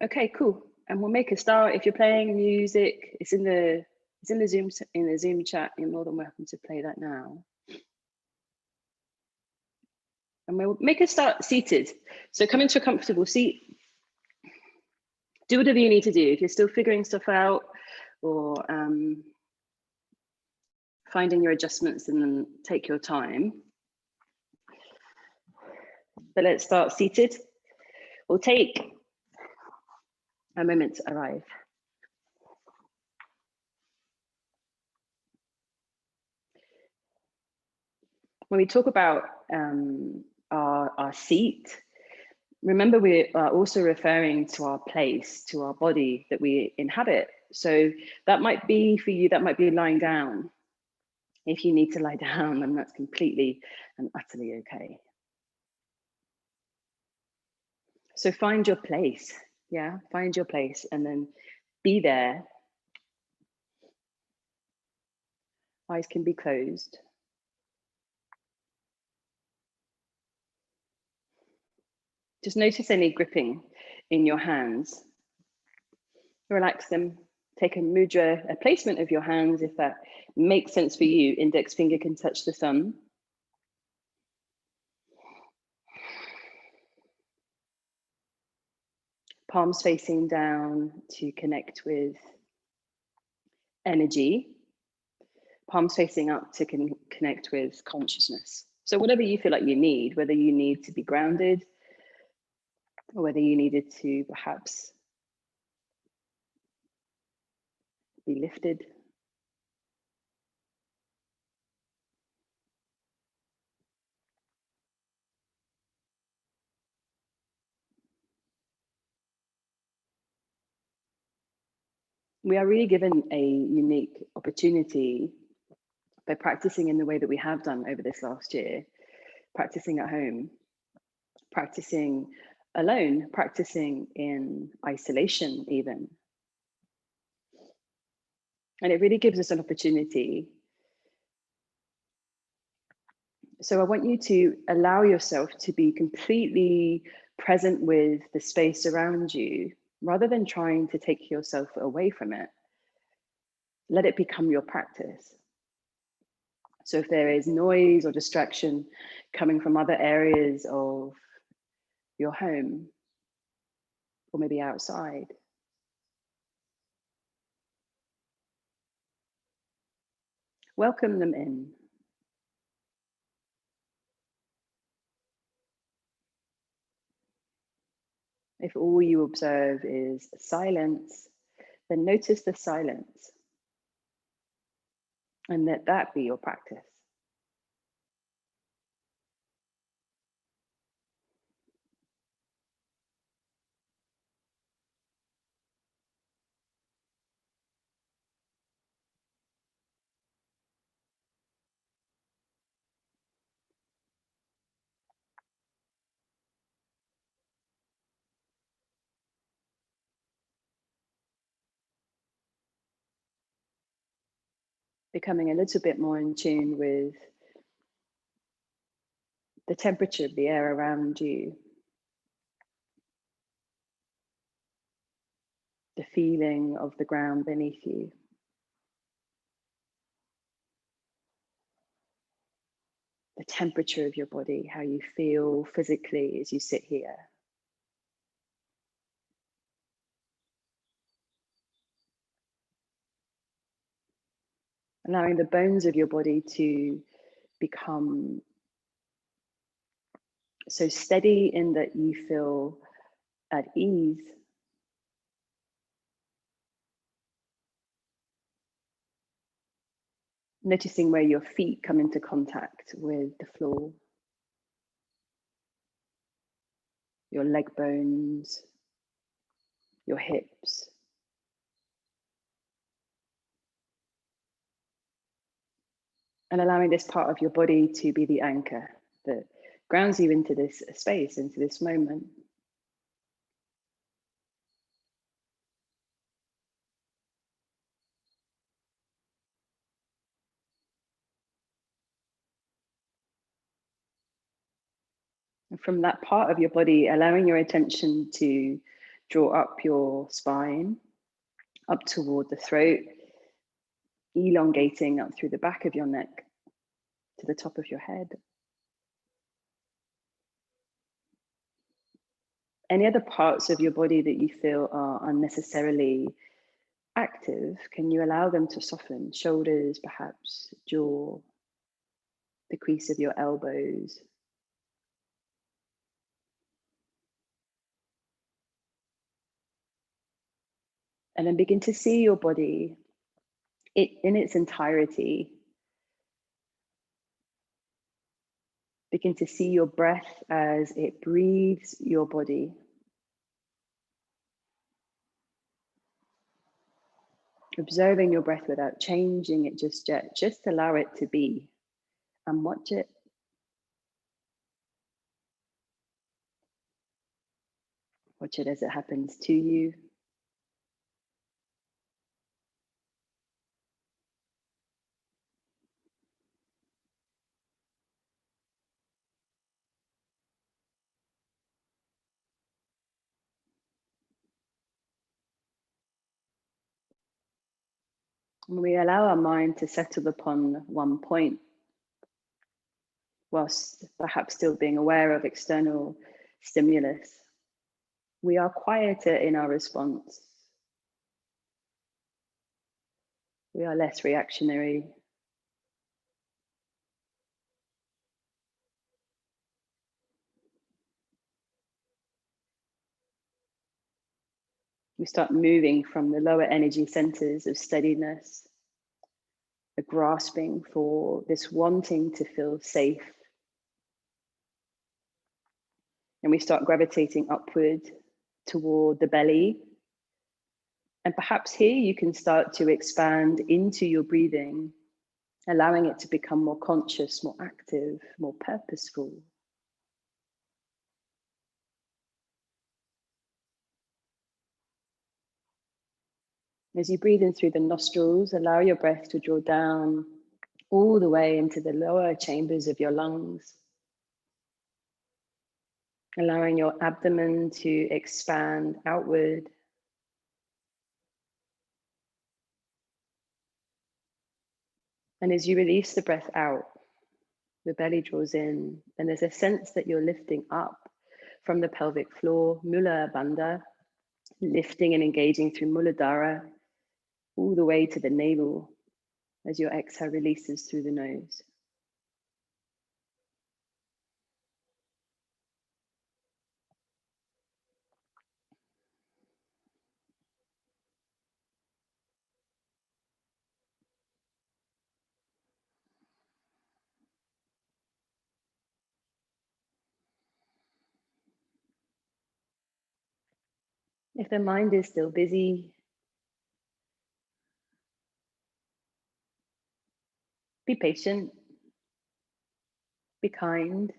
Okay, cool. And we'll make a start. If you're playing music, it's in the Zoom chat. You're more than welcome to play that now. And we'll make a start seated. So come into a comfortable seat. Do whatever you need to do. If you're still figuring stuff out or finding your adjustments, and then take your time. But let's start seated. We'll take a moment to arrive. When we talk about our seat, remember we are also referring to our place, to our body that we inhabit. So that might be for you, that might be lying down. If you need to lie down, then that's completely and utterly okay. So find your place, yeah? Find your place and then be there. Eyes can be closed. Just notice any gripping in your hands. Relax them. Take a mudra, a placement of your hands, if that makes sense for you. Index finger can touch the thumb. Palms facing down to connect with energy. Palms facing up to connect with consciousness. So whatever you feel like you need, whether you need to be grounded or whether you needed to perhaps be lifted. We are really given a unique opportunity by practicing in the way that we have done over this last year, practicing at home, practicing alone, practicing in isolation even. And it really gives us an opportunity. So I want you to allow yourself to be completely present with the space around you, rather than trying to take yourself away from it. Let it become your practice. So if there is noise or distraction coming from other areas of your home, or maybe outside, welcome them in. If all you observe is silence, then notice the silence and let that be your practice. Becoming a little bit more in tune with the temperature of the air around you, the feeling of the ground beneath you. The temperature of your body, how you feel physically as you sit here. Allowing the bones of your body to become so steady in that you feel at ease. Noticing where your feet come into contact with the floor. Your leg bones, your hips. And allowing this part of your body to be the anchor that grounds you into this space, into this moment. And from that part of your body, allowing your attention to Draw up your spine, up toward the throat, elongating up through the back of your neck to the top of your head. Any other parts of your body that you feel are unnecessarily active, can you allow them to soften? Shoulders, perhaps, jaw, the crease of your elbows. And then begin to see your body in its entirety. Begin to see your breath as it breathes your body. Observing your breath without changing it just yet. Just allow it to be and watch it. Watch it as it happens to you. And we allow our mind to settle upon one point, whilst perhaps still being aware of external stimulus. We are quieter in our response. We are less reactionary. We start moving from the lower energy centers of steadiness, a grasping for this wanting to feel safe. And we start gravitating upward toward the belly. And perhaps here you can start to expand into your breathing, allowing it to become more conscious, more active, more purposeful. As you breathe in through the nostrils, allow your breath to draw down all the way into the lower chambers of your lungs, allowing your abdomen to expand outward. And as you release the breath out, the belly draws in, and there's a sense that you're lifting up from the pelvic floor, Mula Bandha, lifting and engaging through Muladhara, all the way to the navel as your exhale releases through the nose. If the mind is still busy, be patient, be kind,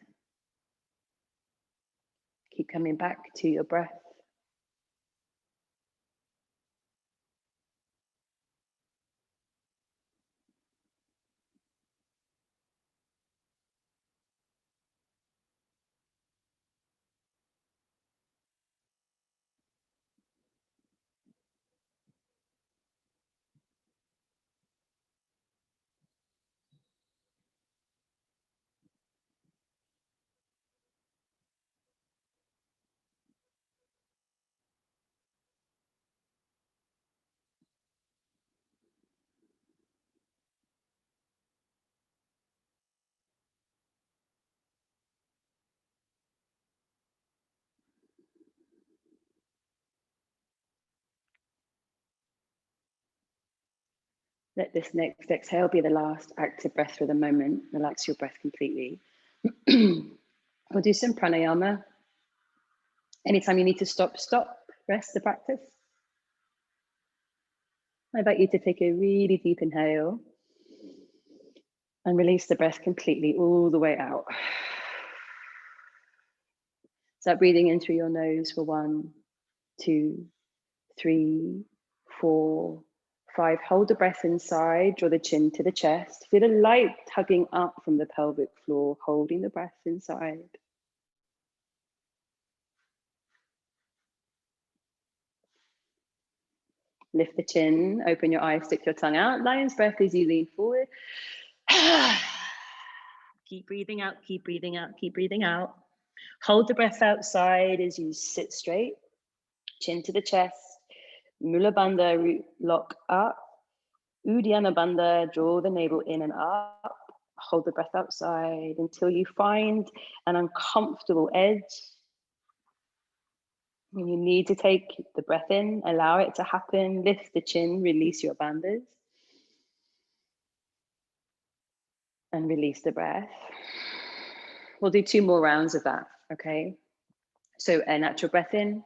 keep coming back to your breath. Let this next exhale be the last active breath for the moment. Relax your breath completely. We'll do some pranayama. Anytime you need to stop, rest the practice. I invite you to take a really deep inhale and release the breath completely all the way out. Start breathing in through your nose for 1, 2, 3, 4, 5. Hold the breath inside, draw the chin to the chest. Feel a light tugging up from the pelvic floor, holding the breath inside. Lift the chin, open your eyes, stick your tongue out. Lion's breath as you lean forward. Keep breathing out, keep breathing out, keep breathing out. Hold the breath outside as you sit straight, chin to the chest. Mula Bandha, root lock up. Uddiyana Bandha, draw the navel in and up. Hold the breath outside until you find an uncomfortable edge. When you need to take the breath in, allow it to happen. Lift the chin, release your bandhas. And release the breath. We'll do 2 more rounds of that, okay? So a natural breath in,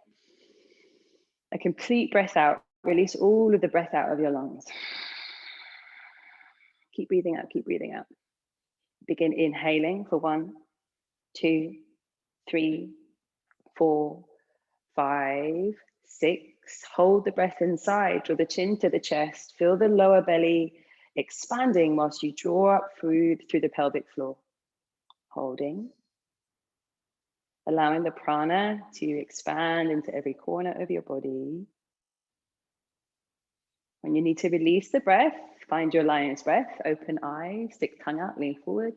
a complete breath out. Release all of the breath out of your lungs. Keep breathing out, keep breathing out. Begin inhaling for 1, 2, 3, 4, 5, 6. Hold the breath inside, draw the chin to the chest, feel the lower belly expanding whilst you draw up food through the pelvic floor. Holding. Allowing the prana to expand into every corner of your body. When you need to release the breath, find your lion's breath, open eyes, stick tongue out, lean forward.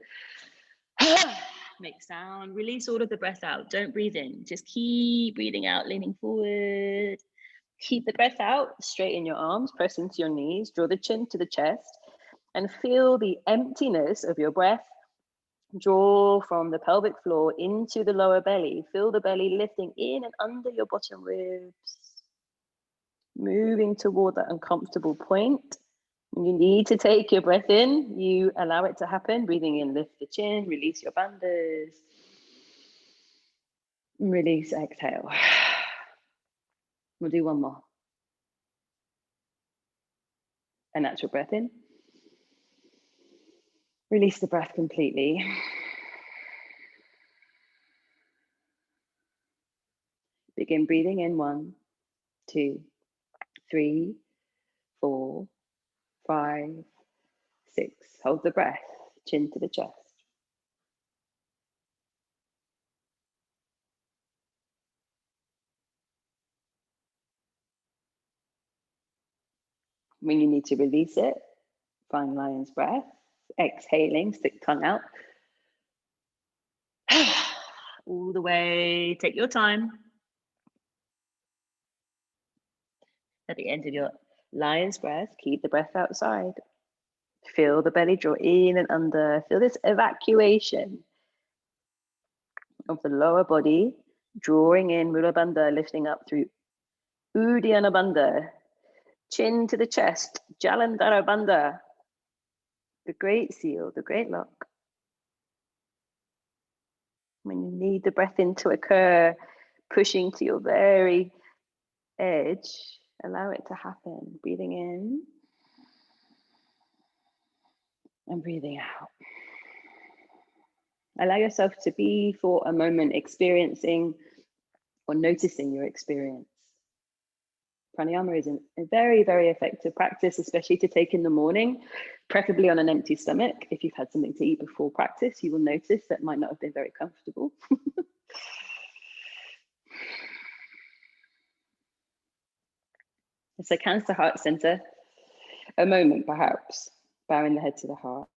Make sound, release all of the breath out. Don't breathe in, just keep breathing out, leaning forward. Keep the breath out, straighten your arms, press into your knees, draw the chin to the chest, and feel the emptiness of your breath. Draw from the pelvic floor into the lower belly. Feel the belly lifting in and under your bottom ribs. Moving toward that uncomfortable point. When you need to take your breath in, you allow it to happen. Breathing in, lift the chin, release your bandhas. Release, exhale. We'll do 1 more. A natural breath in. Release the breath completely. Begin breathing in 1, 2, 3, 4, 5, 6. Hold the breath, chin to the chest. When you need to release it, find lion's breath. Exhaling, stick tongue out. All the way, take your time. At the end of your lion's breath, keep the breath outside. Feel the belly draw in and under. Feel this evacuation of the lower body, drawing in Mula Bandha, lifting up through Uddiyana Bandha, chin to the chest, Jalandhara Bandha, the great seal, the great lock. When you need the breath in to occur, pushing to your very edge, allow it to happen. Breathing in and breathing out. Allow yourself to be for a moment experiencing or noticing your experience. Pranayama is a very, very effective practice, especially to take in the morning, preferably on an empty stomach. If you've had something to eat before practice, you will notice that might not have been very comfortable. So hands to heart center, a moment perhaps, bowing the head to the heart.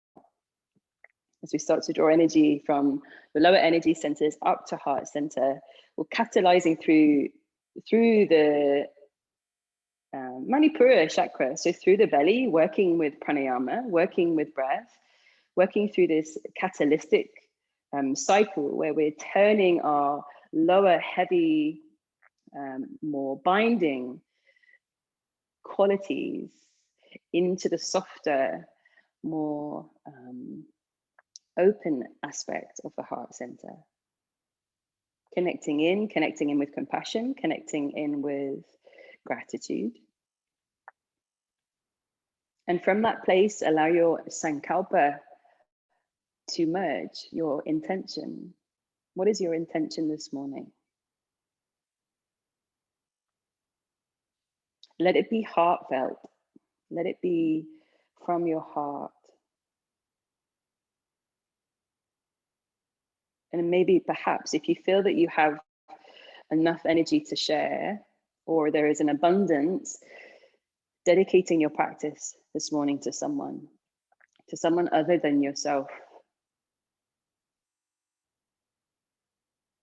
As we start to draw energy from the lower energy centers up to heart center, we're catalyzing through the Manipura chakra, so through the belly, working with pranayama, working with breath, working through this catalytic cycle where we're turning our lower heavy, more binding qualities into the softer, more open aspect of the heart center. Connecting in with compassion, connecting in with gratitude. And from that place, allow your sankalpa to merge, your intention. What is your intention this morning? Let it be heartfelt. Let it be from your heart. And maybe perhaps if you feel that you have enough energy to share, or there is an abundance, dedicating your practice this morning to someone other than yourself.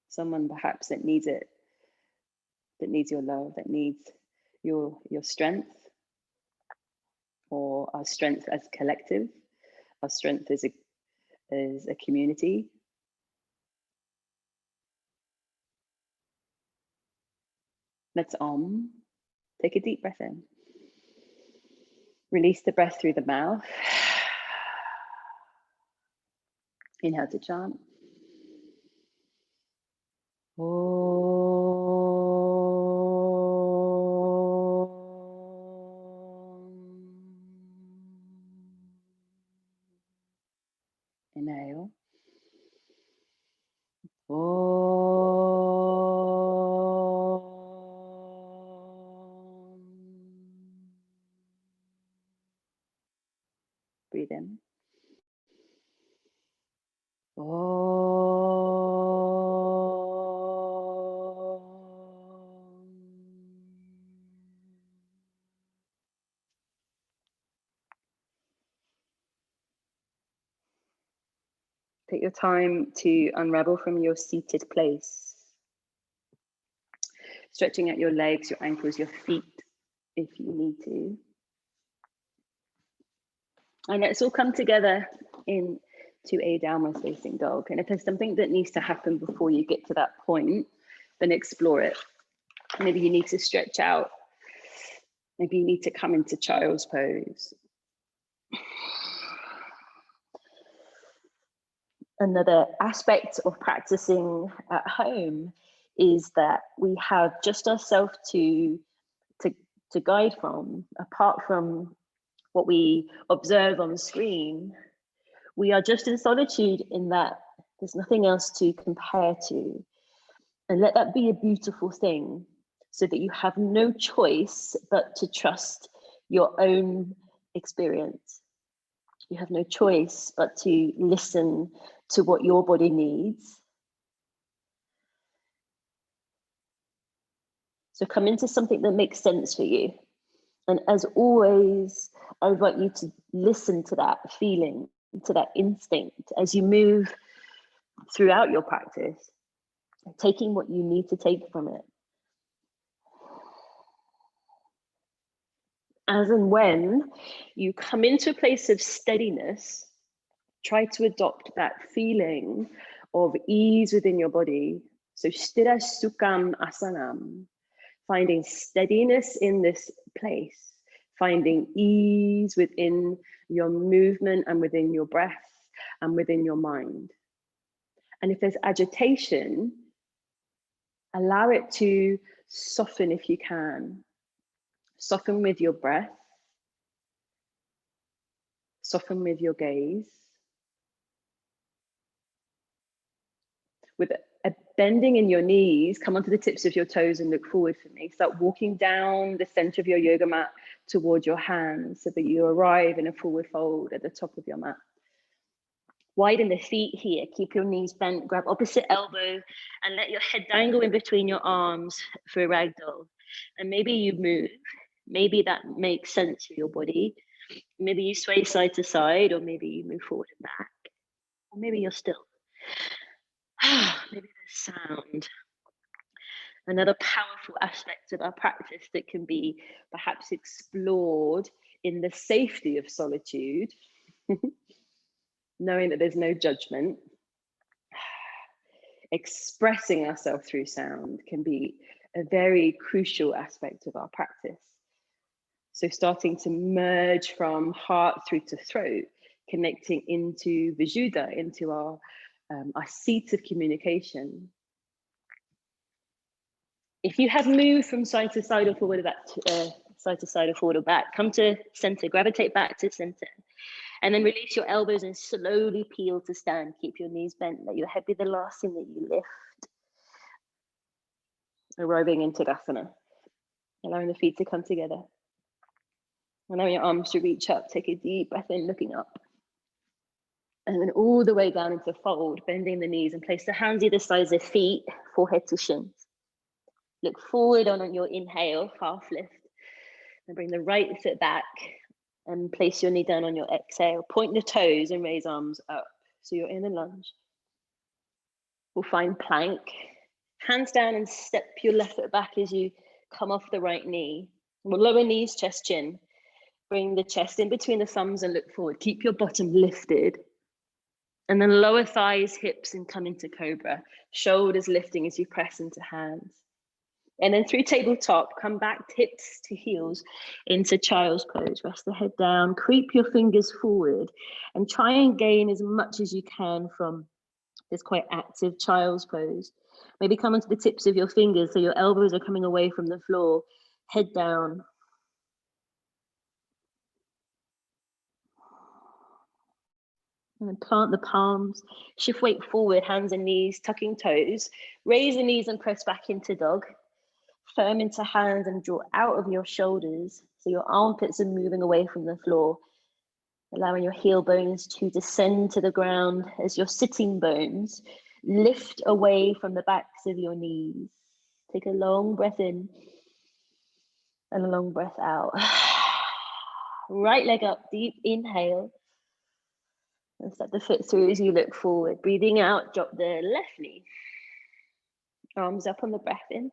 Someone perhaps that needs it, that needs your love, that needs your strength, or our strength as a collective, our strength as a community. Let's take a deep breath in. Release the breath through the mouth. Inhale to chant. Inhale. Breathe in. Take your time to unravel from your seated place. Stretching out your legs, your ankles, your feet, if you need to. And let's all come together into a downward facing dog. And if there's something that needs to happen before you get to that point, then explore it. Maybe you need to stretch out. Maybe you need to come into child's pose. Another aspect of practicing at home is that we have just ourselves to guide from. Apart from what we observe on the screen, we are just in solitude in that there's nothing else to compare to. And let that be a beautiful thing, so that you have no choice but to trust your own experience. You have no choice but to listen to what your body needs. So come into something that makes sense for you. And as always, I invite you to listen to that feeling, to that instinct as you move throughout your practice, taking what you need to take from it. As and when you come into a place of steadiness, try to adopt that feeling of ease within your body. So sthira sukham asanam, finding steadiness in this place, finding ease within your movement and within your breath and within your mind. And if there's agitation, allow it to soften if you can. Soften with your breath. Soften with your gaze. With a bending in your knees, come onto the tips of your toes and look forward for me. Start walking down the center of your yoga mat towards your hands so that you arrive in a forward fold at the top of your mat. Widen the feet here, keep your knees bent, grab opposite elbow and let your head dangle in between your arms for a ragdoll. And maybe you move, maybe that makes sense for your body. Maybe you sway side to side, or maybe you move forward and back, or maybe you're still. Maybe there's sound. Another powerful aspect of our practice that can be perhaps explored in the safety of solitude, knowing that there's no judgment, expressing ourselves through sound can be a very crucial aspect of our practice. So starting to merge from heart through to throat, connecting into Vishuddha, into our seat of communication. If you have moved from side to side or forward, back to, side to side or forward or back, come to center, gravitate back to center. And then release your elbows and slowly peel to stand. Keep your knees bent, let your head be the last thing that you lift. Arriving in Tadasana, allowing the feet to come together. Allowing your arms to reach up, take a deep breath in, looking up. And then all the way down into fold, bending the knees and place the hands either sides of feet, forehead to shins. Look forward on your inhale, half lift. And bring the right foot back and place your knee down on your exhale. Point the toes and raise arms up. So you're in a lunge. We'll find plank. Hands down and step your left foot back as you come off the right knee. We'll lower knees, chest, chin. Bring the chest in between the thumbs and look forward. Keep your bottom lifted. And then lower thighs, hips, and come into cobra. Shoulders lifting as you press into hands. And then through tabletop, come back hips to heels into child's pose. Rest the head down, creep your fingers forward, and try and gain as much as you can from this quite active child's pose. Maybe come onto the tips of your fingers so your elbows are coming away from the floor, head down. And then plant the palms, shift weight forward, hands and knees, tucking toes. Raise the knees and press back into dog. Firm into hands and draw out of your shoulders so your armpits are moving away from the floor, allowing your heel bones to descend to the ground as your sitting bones lift away from the backs of your knees. Take a long breath in and a long breath out. Right leg up, deep inhale. And step the foot through as you look forward. Breathing out, drop the left knee. Arms up on the breath in.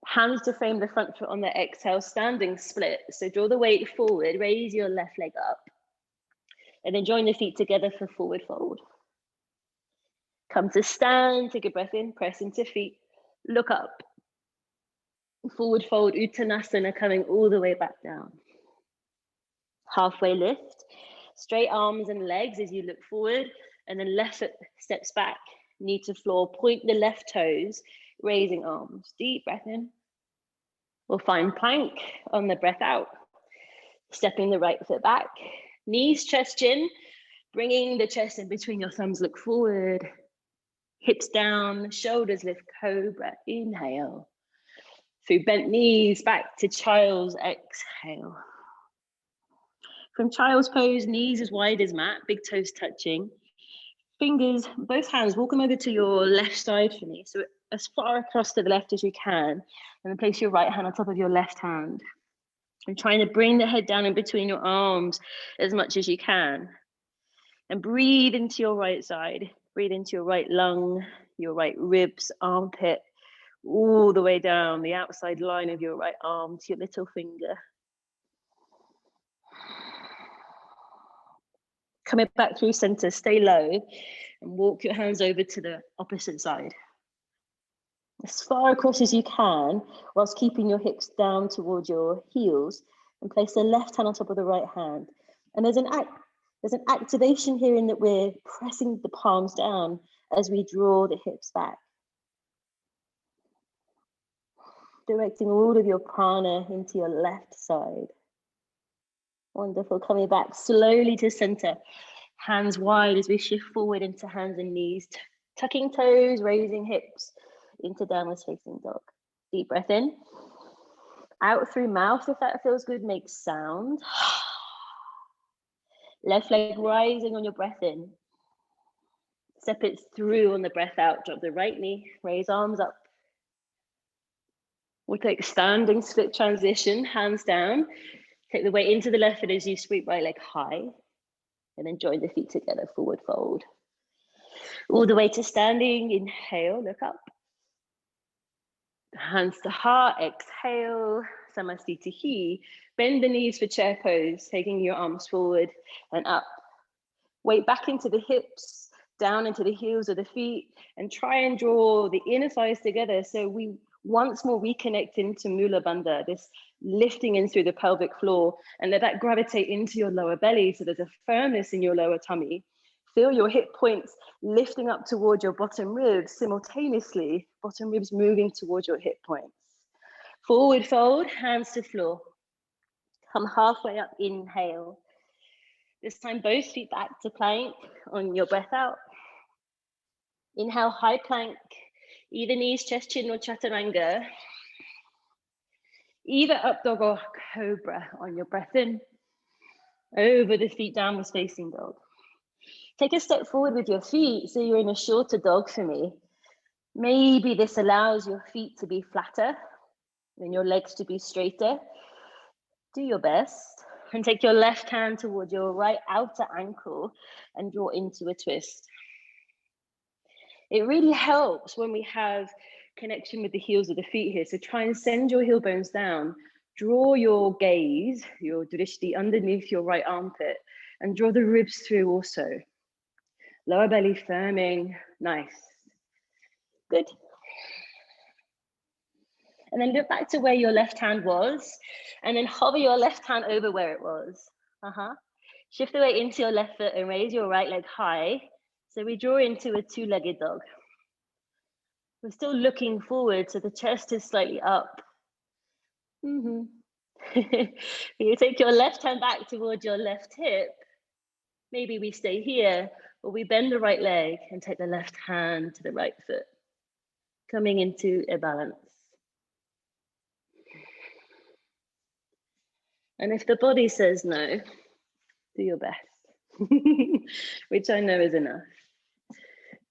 Hands to frame the front foot on the exhale, standing split. So draw the weight forward, raise your left leg up. And then join the feet together for forward fold. Come to stand, take a breath in, press into feet, look up. Forward fold, Uttanasana, coming all the way back down. Halfway lift, straight arms and legs as you look forward, and then left foot steps back, knee to floor, point the left toes, raising arms. Deep breath in. We'll find plank on the breath out. Stepping the right foot back, knees, chest, chin, bringing the chest in between your thumbs, look forward. Hips down, shoulders lift, cobra, inhale. Through bent knees, back to child's, exhale. From child's pose, knees as wide as mat, big toes touching. Fingers, both hands, walk them over to your left side for me. So as far across to the left as you can, and then place your right hand on top of your left hand. And trying to bring the head down in between your arms as much as you can. And breathe into your right side. Breathe into your right lung, your right ribs, armpit, all the way down the outside line of your right arm to your little finger. Coming back through center, stay low, and walk your hands over to the opposite side. As far across as you can, whilst keeping your hips down towards your heels, and place the left hand on top of the right hand. And there's an activation here in that we're pressing the palms down as we draw the hips back. Directing all of your prana into your left side. Wonderful, coming back slowly to center. Hands wide as we shift forward into hands and knees. Tucking toes, raising hips into downward facing dog. Deep breath in. Out through mouth, if that feels good, make sound. Left leg rising on your breath in. Step it through on the breath out. Drop the right knee, raise arms up. We'll take standing split transition, hands down. Take the weight into the left foot as you sweep right leg high. And then join the feet together, forward fold. All the way to standing, inhale, look up. Hands to heart, exhale, Samasthiti. Bend the knees for chair pose, taking your arms forward and up. Weight back into the hips, down into the heels of the feet, and try and draw the inner thighs together so we once more reconnect into Mula Bandha, this lifting in through the pelvic floor, and let that gravitate into your lower belly so there's a firmness in your lower tummy. Feel your hip points lifting up towards your bottom ribs simultaneously, bottom ribs moving towards your hip points. Forward fold, hands to floor. Come halfway up, inhale. This time, both feet back to plank on your breath out. Inhale, high plank, either knees, chest, chin, or chaturanga. Either up dog or cobra on your breath in. Over the feet, downwards facing dog. Take a step forward with your feet so you're in a shorter dog for me. Maybe this allows your feet to be flatter. Then your legs to be straighter. Do your best. And take your left hand towards your right outer ankle and draw into a twist. It really helps when we have connection with the heels of the feet here. So try and send your heel bones down. Draw your gaze, your drishti, underneath your right armpit and draw the ribs through also. Lower belly firming. Nice. Good. And then look back to where your left hand was and then hover your left hand over where it was. Shift the weight into your left foot and raise your right leg high. So we draw into a two-legged dog. We're still looking forward, so the chest is slightly up. You take your left hand back towards your left hip. Maybe we stay here, or we bend the right leg and take the left hand to the right foot, coming into a balance. And if the body says no, do your best, which I know is enough.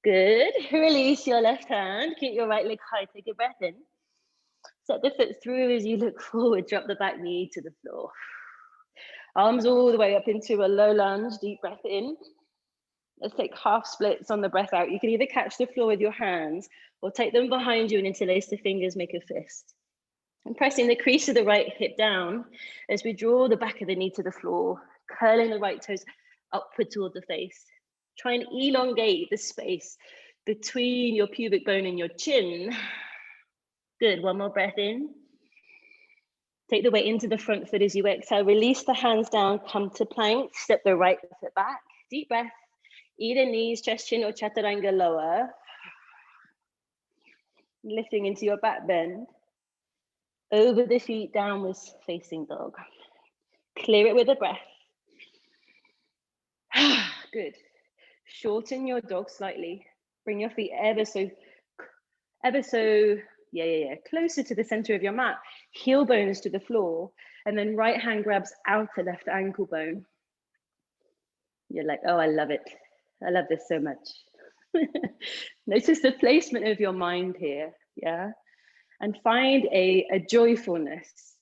Good. Release your left hand. Keep your right leg high. Take a breath in. Set the foot through as you look forward. Drop the back knee to the floor. Arms all the way up into a low lunge. Deep breath in. Let's take half splits on the breath out. You can either catch the floor with your hands or take them behind you and interlace the fingers, make a fist. And pressing the crease of the right hip down as we draw the back of the knee to the floor, curling the right toes upward toward the face. Try and elongate the space between your pubic bone and your chin. Good, one more breath in. Take the weight into the front foot as you exhale. Release the hands down, come to plank, step the right foot back. Deep breath, either knees, chest, chin, or chaturanga lower. Lifting into your back bend. Over the feet, downwards facing dog. Clear it with a breath. Good. Shorten your dog slightly. Bring your feet ever so, closer to the center of your mat. Heel bones to the floor. And then right hand grabs outer left ankle bone. You're like, oh, I love it. I love this so much. Notice the placement of your mind here, yeah? And find a joyfulness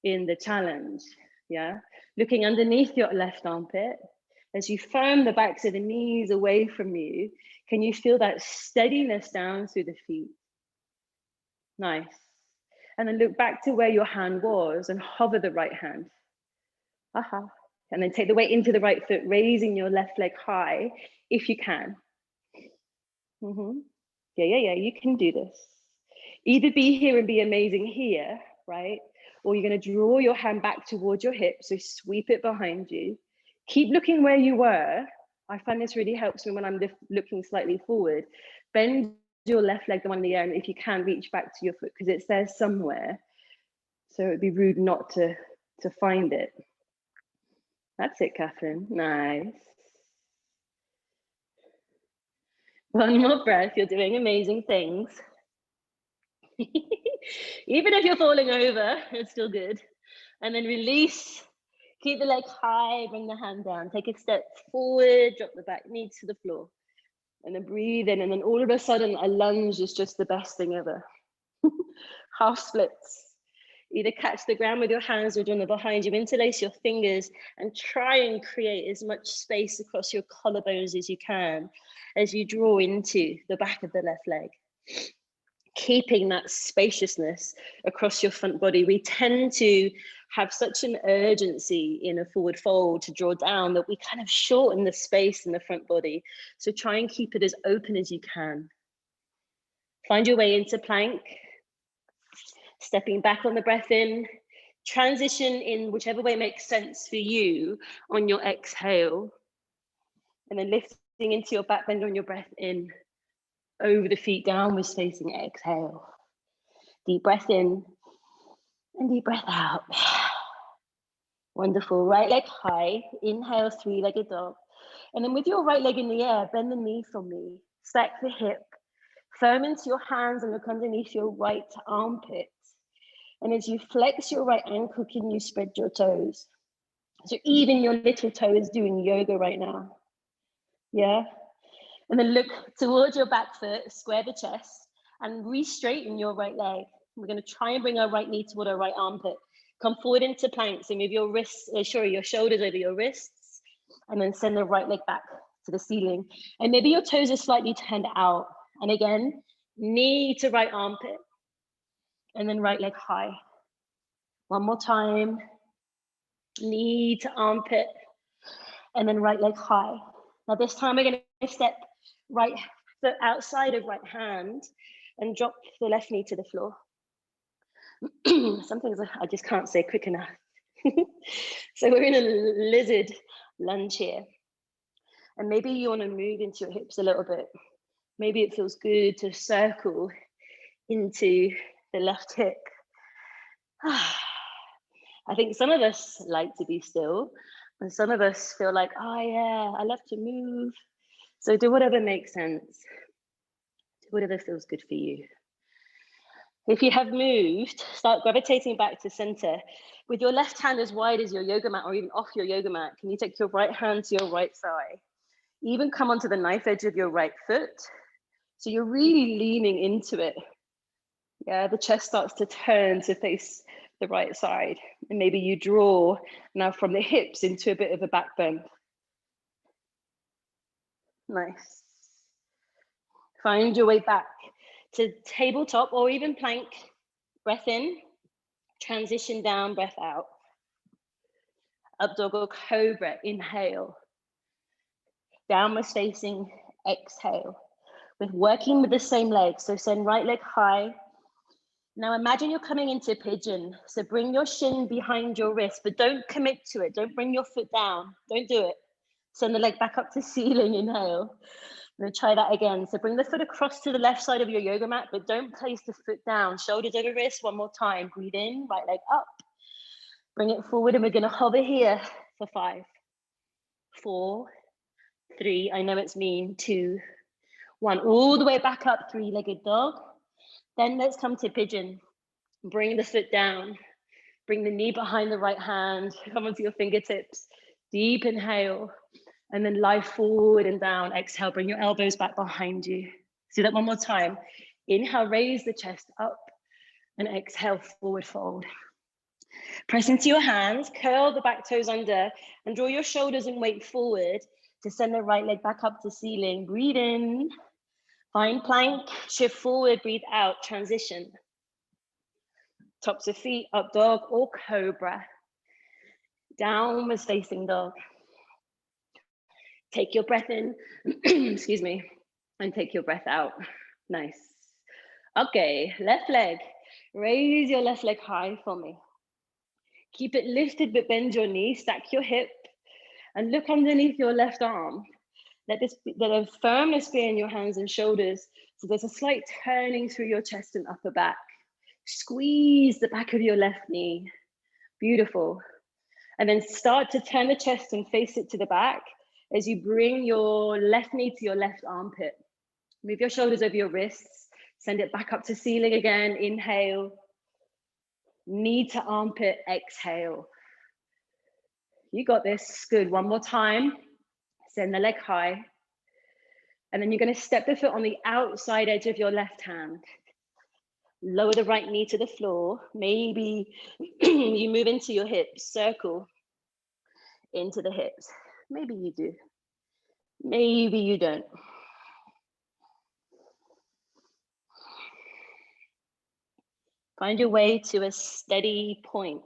in the challenge, yeah? Looking underneath your left armpit, as you firm the backs of the knees away from you, can you feel that steadiness down through the feet? Nice. And then look back to where your hand was and hover the right hand. And then take the weight into the right foot, raising your left leg high if you can. Yeah, you can do this. Either be here and be amazing here, right? Or you're going to draw your hand back towards your hip, so sweep it behind you. Keep looking where you were. I find this really helps me when I'm looking slightly forward. Bend your left leg, the one in the air, and if you can, reach back to your foot because it's there somewhere. So it'd be rude not to find it. That's it, Catherine. Nice. One more breath. You're doing amazing things. Even if you're falling over, it's still good. And then release. Keep the leg high, bring the hand down. Take a step forward, drop the back knee to the floor. And then breathe in. And then all of a sudden, a lunge is just the best thing ever. Half splits. Either catch the ground with your hands or doing behind you. Interlace your fingers and try and create as much space across your collarbones as you can as you draw into the back of the left leg. Keeping that spaciousness across your front body. We tend to have such an urgency in a forward fold to draw down that we kind of shorten the space in the front body. So try and keep it as open as you can. Find your way into plank. Stepping back on the breath in. Transition in whichever way makes sense for you on your exhale. And then lifting into your back bend on your breath in. Over the feet, downwards facing exhale. Deep breath in and deep breath out. Wonderful. Right leg high. Inhale, three-legged dog. And then with your right leg in the air, bend the knee for me. Stack the hip. Firm into your hands and look underneath your right armpit. And as you flex your right ankle, can you spread your toes? So even your little toe is doing yoga right now. Yeah? And then look towards your back foot, square the chest, and re-straighten your right leg. We're going to try and bring our right knee toward our right armpit. Come forward into plank. So move your wrists, your shoulders over your wrists, and then send the right leg back to the ceiling. And maybe your toes are slightly turned out. And again, knee to right armpit, and then right leg high. One more time. Knee to armpit, and then right leg high. Now this time we're going to step right foot outside of right hand and drop the left knee to the floor. Some things I just can't say quick enough. So we're in a lizard lunge here. And maybe you want to move into your hips a little bit. Maybe it feels good to circle into the left hip. I think some of us like to be still, and some of us feel like, oh yeah, I love to move. So do whatever makes sense. Do whatever feels good for you. If you have moved, start gravitating back to center. With your left hand as wide as your yoga mat or even off your yoga mat, can you take your right hand to your right thigh? Even come onto the knife edge of your right foot. So you're really leaning into it. Yeah, the chest starts to turn to face the right side. And maybe you draw now from the hips into a bit of a back bend. Nice. Find your way back to tabletop or even plank. Breath in, transition down, breath out. Up dog or cobra, inhale. Downward facing, exhale. We're working with the same leg, so send right leg high. Now imagine you're coming into pigeon. So bring your shin behind your wrist, but don't commit to it. Don't bring your foot down. Don't do it. Send the leg back up to ceiling, inhale. I'm gonna try that again. So bring the foot across to the left side of your yoga mat, but don't place the foot down. Shoulders over wrist, one more time. Breathe in, right leg up. Bring it forward, and we're gonna hover here for 5, 4, 3, I know it's mean, 2, 1. All the way back up, three-legged dog. Then let's come to pigeon. Bring the foot down. Bring the knee behind the right hand. Come onto your fingertips. Deep inhale. And then lie forward and down. Exhale, bring your elbows back behind you. Do that one more time. Inhale, raise the chest up. And exhale, forward fold. Press into your hands, curl the back toes under, and draw your shoulders and weight forward to send the right leg back up to ceiling. Breathe in. Find plank, shift forward, breathe out, transition. Tops of feet, up dog or cobra. Downward facing dog. Take your breath in, excuse me, and take your breath out. Nice. Okay, left leg. Raise your left leg high for me. Keep it lifted, but bend your knee, stack your hip, and look underneath your left arm. Let a firmness be in your hands and shoulders. So there's a slight turning through your chest and upper back. Squeeze the back of your left knee. Beautiful. And then start to turn the chest and face it to the back as you bring your left knee to your left armpit. Move your shoulders over your wrists. Send it back up to ceiling again. Inhale. Knee to armpit. Exhale. You got this. Good. One more time. Send the leg high. And then you're going to step the foot on the outside edge of your left hand. Lower the right knee to the floor. Maybe you move into your hips, circle into the hips. Maybe you do. Maybe you don't. Find your way to a steady point.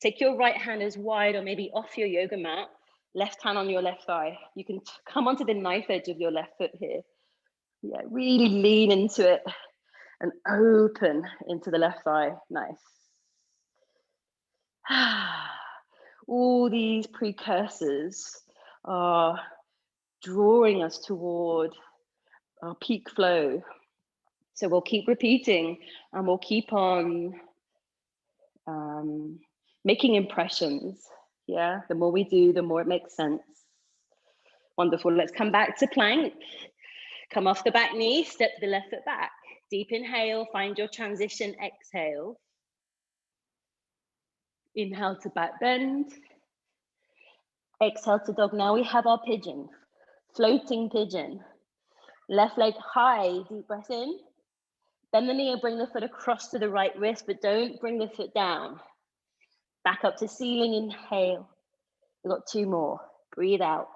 Take your right hand as wide or maybe off your yoga mat. Left hand on your left thigh. You can come onto the knife edge of your left foot here. Yeah, really lean into it and open into the left thigh. Nice. All these precursors are drawing us toward our peak flow. So we'll keep repeating and we'll keep on making impressions. Yeah, the more we do, the more it makes sense. Wonderful. Let's come back to plank. Come off the back knee, step the left foot back. Deep inhale, find your transition, exhale. Inhale to back bend. Exhale to dog. Now we have our pigeon, floating pigeon. Left leg high, deep breath in. Bend the knee and bring the foot across to the right wrist, but don't bring the foot down. Back up to ceiling, inhale. We've got 2 more. Breathe out.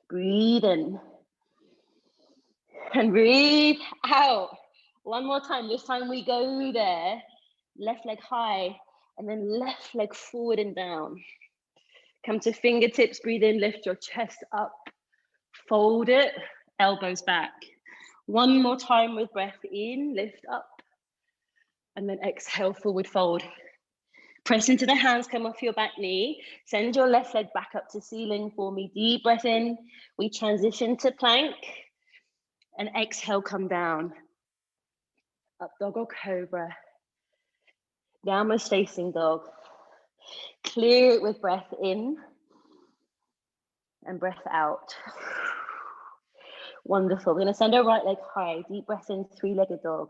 Breathe in. And breathe out. 1 more time. This time we go there. Left leg high, and then left leg forward and down. Come to fingertips, breathe in, lift your chest up. Fold it, elbows back. 1 more time with breath in, lift up. And then exhale, forward fold. Press into the hands, come off your back knee. Send your left leg back up to ceiling for me. Deep breath in. We transition to plank. And exhale, come down. Up dog or cobra. Downward facing dog. Clear it with breath in. And breath out. Wonderful. We're going to send our right leg high. Deep breath in, 3-legged dog.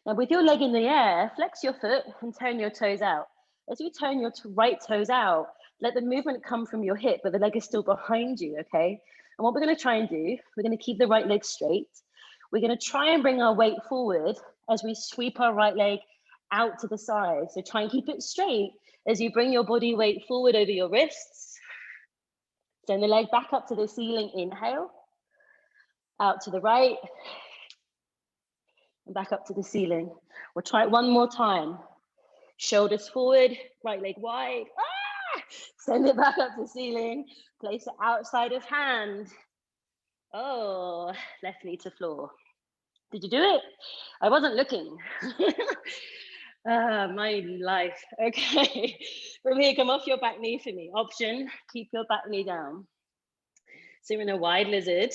Now with your leg in the air, flex your foot and turn your toes out. As you turn your right toes out, let the movement come from your hip, but the leg is still behind you, okay? And what we're going to try and do, we're going to keep the right leg straight. We're going to try and bring our weight forward as we sweep our right leg out to the side. So try and keep it straight as you bring your body weight forward over your wrists. Send the leg back up to the ceiling, inhale. Out to the right. And back up to the ceiling. We'll try it 1 more time. Shoulders forward, right leg wide. Ah! Send it back up to ceiling. Place it outside of hand. Oh, left knee to floor. Did you do it? I wasn't looking. My life. Okay. From here, come off your back knee for me. Option, keep your back knee down. So you're in a wide lizard.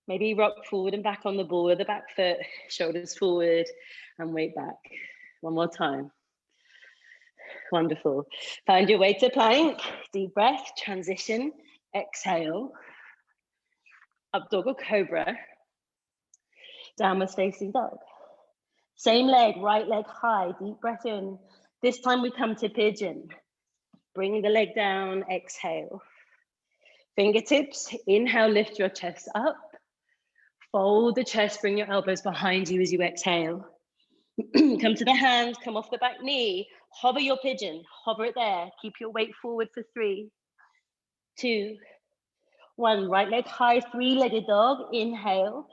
Maybe rock forward and back on the ball with the back foot, shoulders forward and weight back. 1 more time. Wonderful. Find your way to plank. Deep breath, transition, exhale. Up dog or cobra. Downward facing dog. Same leg, right leg high, deep breath in. This time we come to pigeon. Bring the leg down, exhale. Fingertips, inhale, lift your chest up. Fold the chest, bring your elbows behind you as you exhale. Come to the hands, come off the back knee. Hover your pigeon, hover it there. Keep your weight forward for 3, 2, 1. Right leg high, 3-legged dog. Inhale.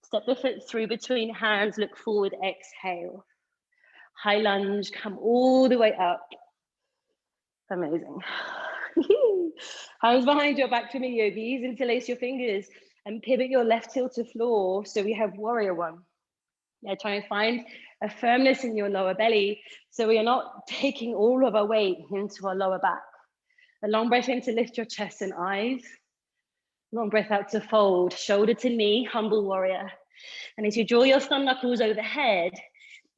Step the foot through between hands, look forward, exhale. High lunge, come all the way up. Amazing. Hands behind your back for me, yogis. Interlace your fingers and pivot your left heel to floor. So we have warrior 1. Yeah, try and find a firmness in your lower belly so we are not taking all of our weight into our lower back. A long breath in to lift your chest and eyes. Long breath out to fold, shoulder to knee, humble warrior. And as you draw your thumb knuckles overhead,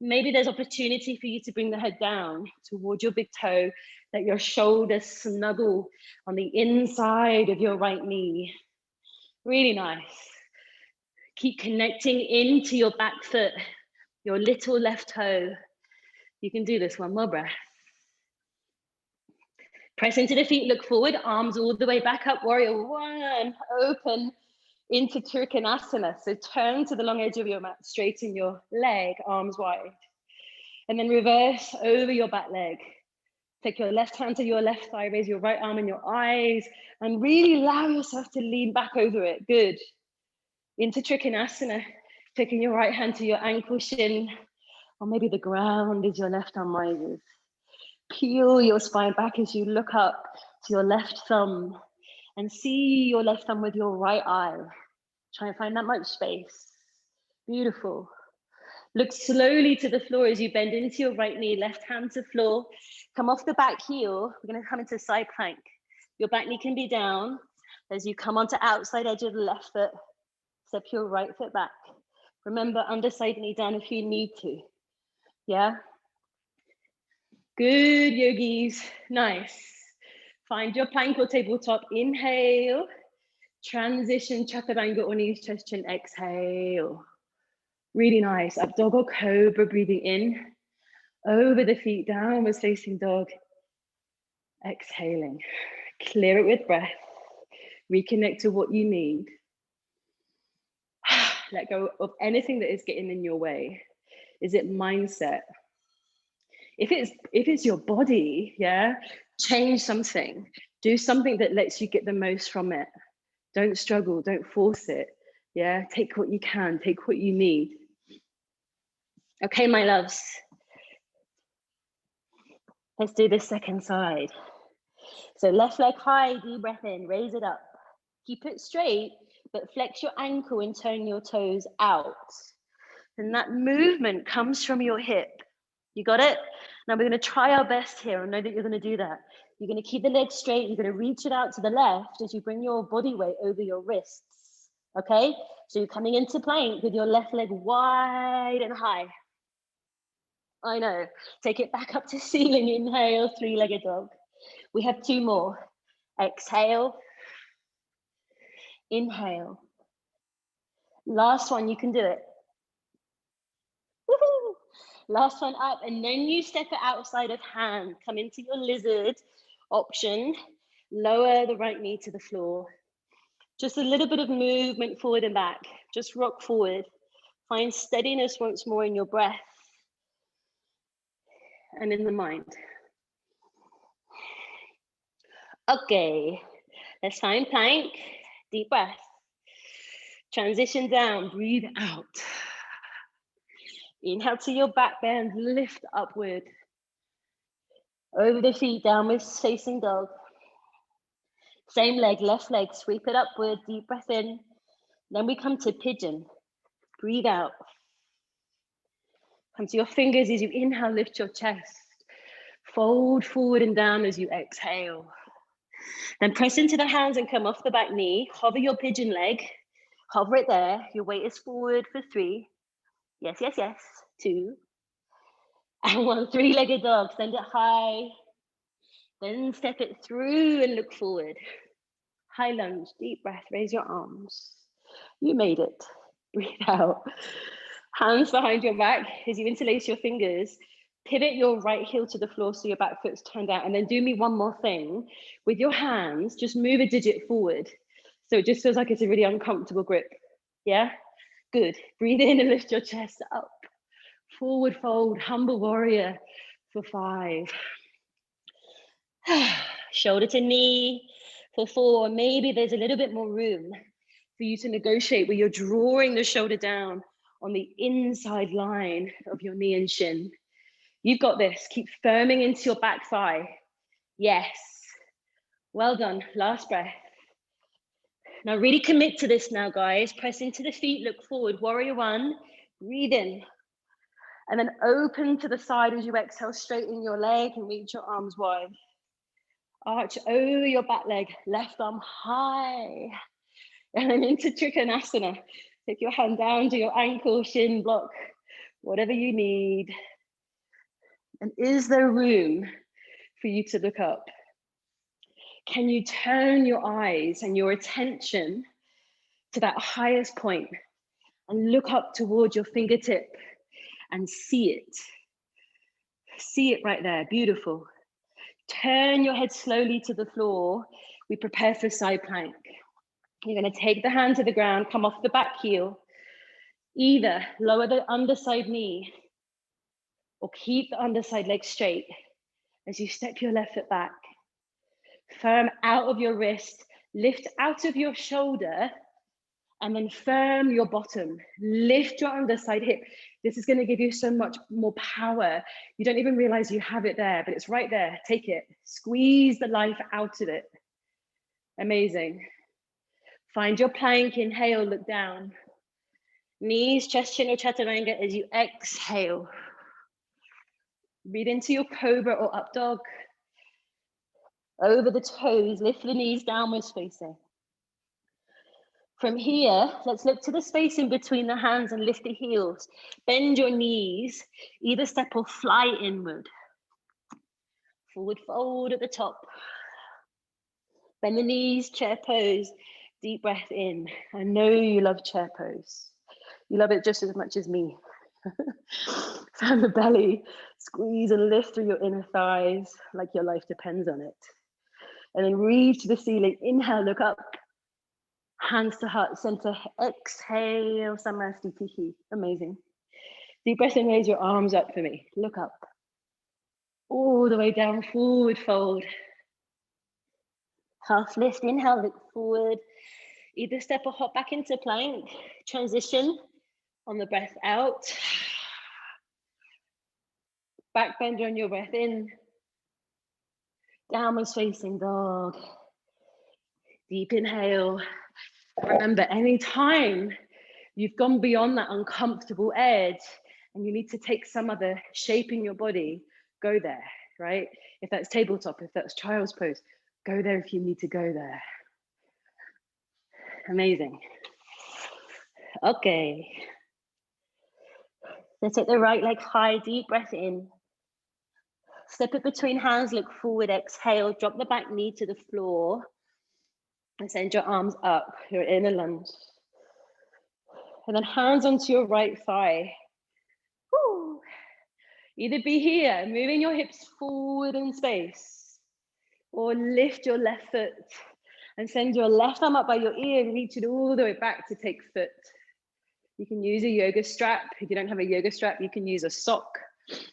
maybe there's opportunity for you to bring the head down towards your big toe, let your shoulders snuggle on the inside of your right knee. Really nice. Keep connecting into your back foot, your little left toe. You can do this. 1 more breath. Press into the feet, look forward, arms all the way back up, warrior 1. Open into Asana. So turn to the long edge of your mat, straighten your leg, arms wide. And then reverse over your back leg. Take your left hand to your left thigh, raise your right arm in your eyes, and really allow yourself to lean back over it. Good. Into Asana, taking your right hand to your ankle shin, or maybe the ground as your left arm rises. Peel your spine back as you look up to your left thumb and see your left thumb with your right eye. Try and find that much space. Beautiful. Look slowly to the floor as you bend into your right knee, left hand to floor. Come off the back heel. We're going to come into side plank. Your back knee can be down as you come onto outside edge of the left foot. Step your right foot back. Remember, underside knee down if you need to. Yeah? Good, yogis. Nice. Find your plank or tabletop. Inhale. Transition, chaturanga or knees, chest, chin. Exhale. Really nice. Up dog or cobra, breathing in. Over the feet, downward facing dog. Exhaling. Clear it with breath. Reconnect to what you need. Let go of anything that is getting in your way. Is it mindset? If it's your body, yeah, change something. Do something that lets you get the most from it. Don't struggle, don't force it. Yeah, take what you can, take what you need. Okay, my loves. Let's do the second side. So left leg high, deep breath in, raise it up. Keep it straight, but flex your ankle and turn your toes out. And that movement comes from your hip. You got it? Now we're going to try our best here. I know that you're going to do that. You're going to keep the leg straight. You're going to reach it out to the left as you bring your body weight over your wrists. Okay? So you're coming into plank with your left leg wide and high. I know. Take it back up to ceiling. Inhale, three-legged dog. We have two more. Exhale. Inhale. Last one, you can do it. Woohoo! Last one up, and then you step it outside of hand. Come into your lizard option. Lower the right knee to the floor. Just a little bit of movement forward and back. Just rock forward. Find steadiness once more in your breath and in the mind. Okay, let's find plank. Deep breath. Transition down, breathe out. Inhale to your back bend, lift upward. Over the feet, downward facing dog. Same leg, left leg, sweep it upward, deep breath in. Then we come to pigeon. Breathe out. Come to your fingers as you inhale, lift your chest. Fold forward and down as you exhale. Then press into the hands and come off the back knee. Hover your pigeon leg. Hover it there. Your weight is forward for 3. Yes, yes, yes. 2. And 1. Three-legged dog. Send it high. Then step it through and look forward. High lunge, deep breath, raise your arms. You made it. Breathe out. Hands behind your back as you interlace your fingers. Pivot your right heel to the floor so your back foot's turned out. And then do me one more thing. With your hands, just move a digit forward. So it just feels like it's a really uncomfortable grip. Yeah? Good. Breathe in and lift your chest up. Forward fold, humble warrior for 5. Shoulder to knee for 4. Maybe there's a little bit more room for you to negotiate where you're drawing the shoulder down on the inside line of your knee and shin. You've got this. Keep firming into your back thigh. Yes. Well done. Last breath. Now really commit to this now, guys. Press into the feet, look forward. Warrior 1. Breathe in. And then open to the side as you exhale, straighten your leg and reach your arms wide. Arch over your back leg, left arm high. And then into Trikonasana. Take your hand down to your ankle, shin, block, whatever you need. And is there room for you to look up? Can you turn your eyes and your attention to that highest point and look up towards your fingertip and see it? See it right there, beautiful. Turn your head slowly to the floor. We prepare for side plank. You're going to take the hand to the ground, come off the back heel, either lower the underside knee or keep the underside leg straight as you step your left foot back. Firm out of your wrist, lift out of your shoulder, and then firm your bottom. Lift your underside hip. This is going to give you so much more power. You don't even realize you have it there, but it's right there. Take it. Squeeze the life out of it. Amazing. Find your plank. Inhale, look down. Knees, chest, chin, or chaturanga as you exhale. Breathe into your cobra or up dog. Over the toes, lift the knees downwards facing. From here, let's look to the space in between the hands and lift the heels. Bend your knees, either step or fly inward. Forward fold at the top. Bend the knees, chair pose, deep breath in. I know you love chair pose. You love it just as much as me. Fan the belly, squeeze and lift through your inner thighs like your life depends on it. And then reach to the ceiling. Inhale, look up. Hands to heart center. Exhale, Samasti Tihi. Amazing. Deep breath in, raise your arms up for me. Look up. All the way down, forward fold. Half lift, inhale, look forward. Either step or hop back into plank. Transition on the breath out. Back bend on your breath in. Downwards facing dog. Deep inhale. Remember, anytime you've gone beyond that uncomfortable edge and you need to take some other shape in your body, go there, right? If that's tabletop, if that's child's pose, go there if you need to go there. Amazing. Okay. So take the right leg high, deep breath in. Step it between hands, look forward, exhale, drop the back knee to the floor and send your arms up. You're in a lunge. And then hands onto your right thigh. Woo. Either be here, moving your hips forward in space, or lift your left foot and send your left arm up by your ear and reach it all the way back to take foot. You can use a yoga strap. If you don't have a yoga strap, you can use a sock.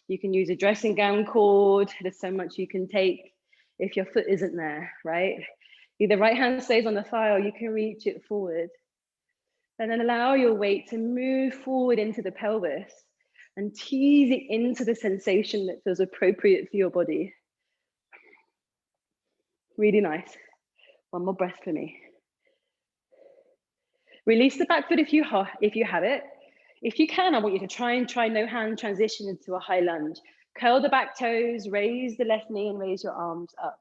You can use a dressing gown cord. There's so much you can take if your foot isn't there, right? Either right hand stays on the thigh or you can reach it forward. And then allow your weight to move forward into the pelvis and tease it into the sensation that feels appropriate for your body. Really nice. One more breath for me. Release the back foot if you have it. If you can, I want you to try no hand transition into a high lunge. Curl the back toes, raise the left knee and raise your arms up.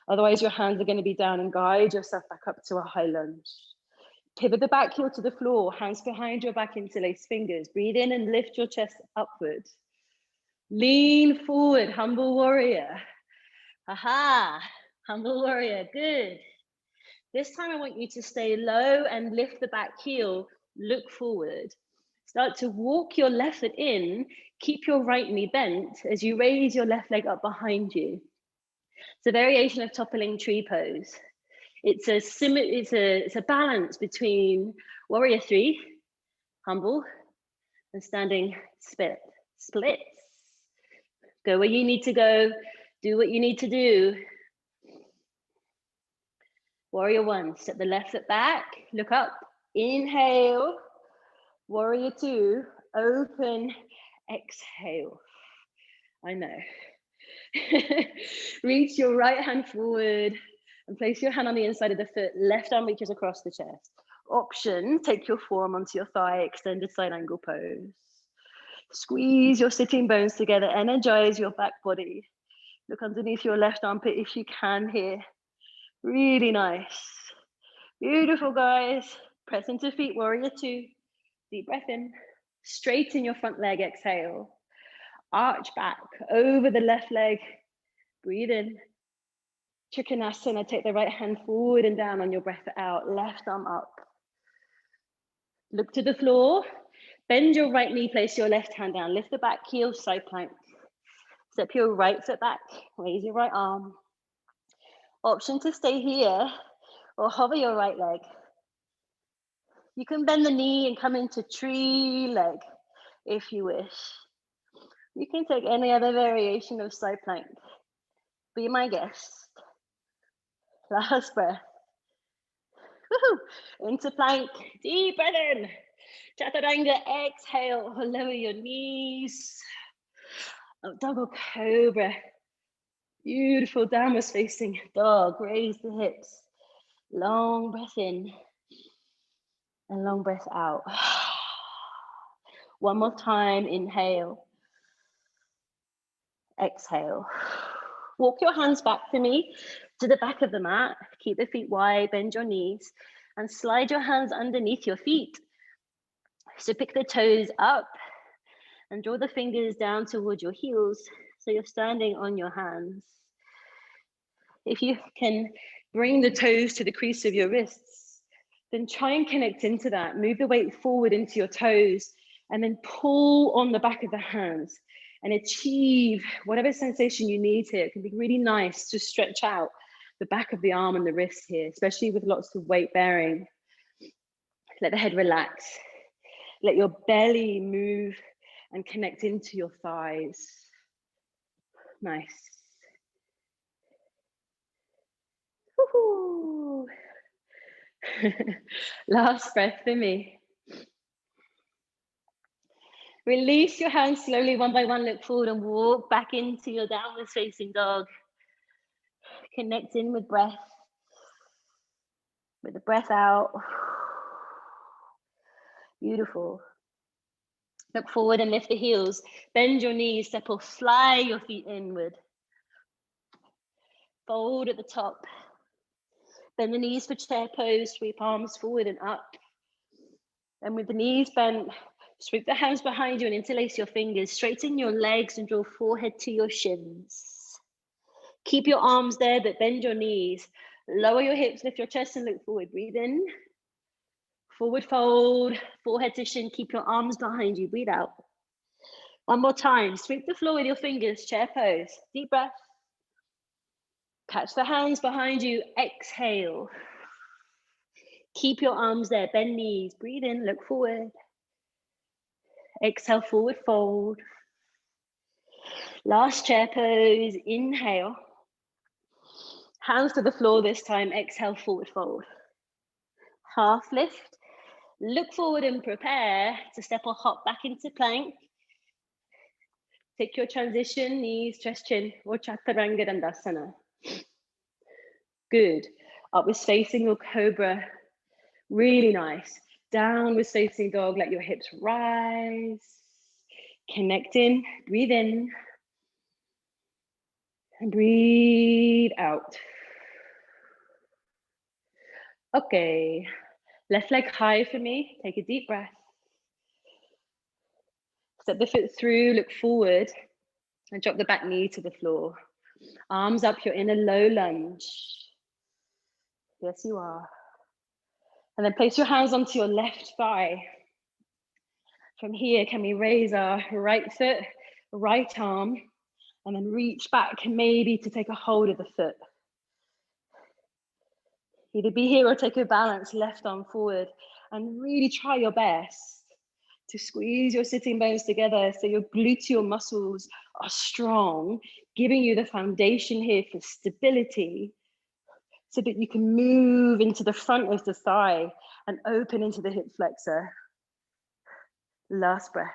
Otherwise, your hands are going to be down and guide yourself back up to a high lunge. Pivot the back heel to the floor, hands behind your back, interlace fingers. Breathe in and lift your chest upward. Lean forward, humble warrior. Aha, humble warrior, good. This time I want you to stay low and lift the back heel, look forward. Start to walk your left foot in, keep your right knee bent as you raise your left leg up behind you. It's a variation of toppling tree pose. It's a balance between warrior 3, humble, and standing split. Splits. Go where you need to go, do what you need to do. Warrior 1, step the left foot back, look up, inhale. Warrior 2, open, exhale. I know. Reach your right hand forward and place your hand on the inside of the foot. Left arm reaches across the chest. Option, take your forearm onto your thigh, extended side angle pose. Squeeze your sitting bones together, energize your back body. Look underneath your left armpit if you can here. Really nice. Beautiful, guys. Press into feet, warrior 2. Deep breath in. Straighten your front leg, exhale. Arch back over the left leg. Breathe in. Trikonasana, take the right hand forward and down on your breath out. Left arm up. Look to the floor. Bend your right knee, place your left hand down. Lift the back heel, side plank. Step your right foot back. Raise your right arm. Option to stay here or hover your right leg. You can bend the knee and come into tree leg if you wish. You can take any other variation of side plank. Be my guest. Last breath. Woohoo! Into plank. Deep breath in. Chaturanga, exhale. Lower your knees. Up dog or cobra. Beautiful downwards facing dog. Raise the hips. Long breath in. And long breath out. One more time, inhale. Exhale. Walk your hands back for me to the back of the mat. Keep the feet wide, bend your knees, and slide your hands underneath your feet. So pick the toes up and draw the fingers down towards your heels so you're standing on your hands. If you can bring the toes to the crease of your wrists, then try and connect into that. Move the weight forward into your toes and then pull on the back of the hands and achieve whatever sensation you need here. It can be really nice to stretch out the back of the arm and the wrist here, especially with lots of weight bearing. Let the head relax. Let your belly move and connect into your thighs. Nice. Woohoo. Last breath for me. Release your hands slowly, one by one, look forward and walk back into your downward facing dog. Connect in with breath. With the breath out. Beautiful. Look forward and lift the heels. Bend your knees, step or fly your feet inward. Fold at the top. Bend the knees for chair pose, sweep arms forward and up. And with the knees bent, sweep the hands behind you and interlace your fingers. Straighten your legs and draw forehead to your shins. Keep your arms there, but bend your knees. Lower your hips, lift your chest and look forward. Breathe in. Forward fold, forehead to shin. Keep your arms behind you. Breathe out. One more time. Sweep the floor with your fingers, chair pose. Deep breath. Catch the hands behind you. Exhale. Keep your arms there. Bend knees. Breathe in. Look forward. Exhale, forward fold. Last chair pose. Inhale. Hands to the floor this time. Exhale, forward fold. Half lift. Look forward and prepare to step or hop back into plank. Take your transition, knees, chest, chin, or Chaturanga Dandasana. Good. Upwards facing or cobra. Really nice. Downwards facing dog, let your hips rise. Connect in, breathe in. And breathe out. Okay. Left leg high for me. Take a deep breath. Step the foot through, look forward, and drop the back knee to the floor. Arms up, you're in a low lunge. Yes, you are. And then place your hands onto your left thigh. From here, can we raise our right foot, right arm, and then reach back maybe to take a hold of the foot. Either be here or take a balance, left arm forward, and really try your best to squeeze your sitting bones together so your gluteal muscles are strong, giving you the foundation here for stability so that you can move into the front of the thigh and open into the hip flexor. Last breath.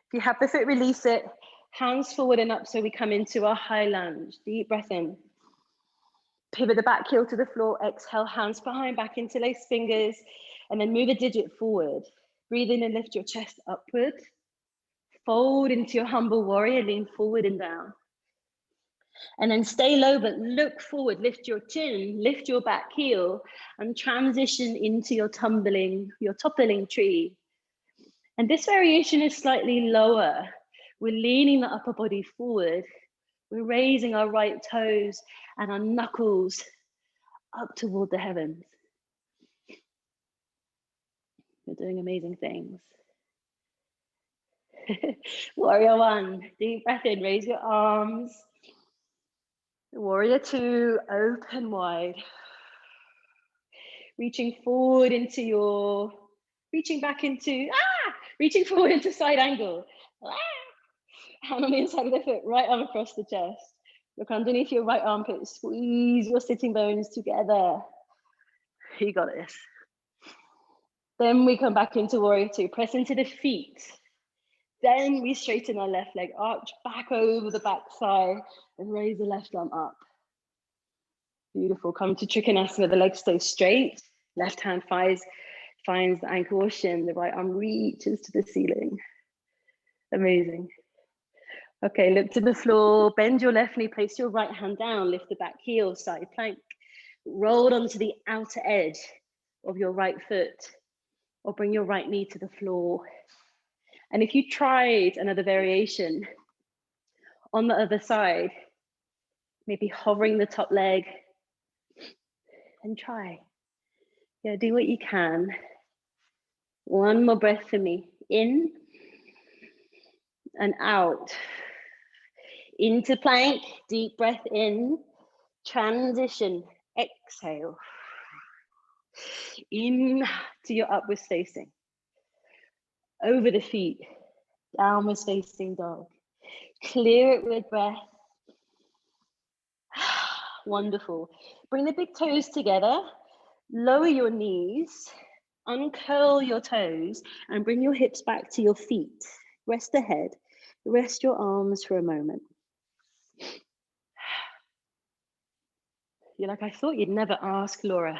If you have the foot, release it. Hands forward and up so we come into a high lunge. Deep breath in. Pivot the back heel to the floor. Exhale, hands behind, back interlace fingers, and then move a digit forward. Breathe in and lift your chest upward. Fold into your humble warrior, lean forward and down. And then stay low, but look forward, lift your chin, lift your back heel, and transition into your toppling tree. And this variation is slightly lower. We're leaning the upper body forward. We're raising our right toes and our knuckles up toward the heavens. You're doing amazing things. Warrior one, deep breath in, raise your arms. Warrior two, open wide. Reaching forward into your, reaching forward into side angle. Hand on the inside of the foot, right arm across the chest. Look underneath your right armpit, squeeze your sitting bones together. You got this. Then we come back into warrior two, press into the feet. Then we straighten our left leg, arch back over the back thigh and raise the left arm up. Beautiful. Come to Trikonasana, the legs stay straight. Left hand finds the ankle or shin. The right arm reaches to the ceiling. Amazing. Okay, look to the floor. Bend your left knee, place your right hand down. Lift the back heel, side plank. Roll onto the outer edge of your right foot or bring your right knee to the floor. And if you tried another variation on the other side, maybe hovering the top leg and try. Yeah, do what you can. One more breath for me. In and out. Into plank, deep breath in. Transition, exhale. In to your upwards facing. Over the feet, downwards facing dog. Clear it with breath. Wonderful. Bring the big toes together. Lower your knees. Uncurl your toes and bring your hips back to your feet. Rest the head. Rest your arms for a moment. You're like, I thought you'd never ask, Laura.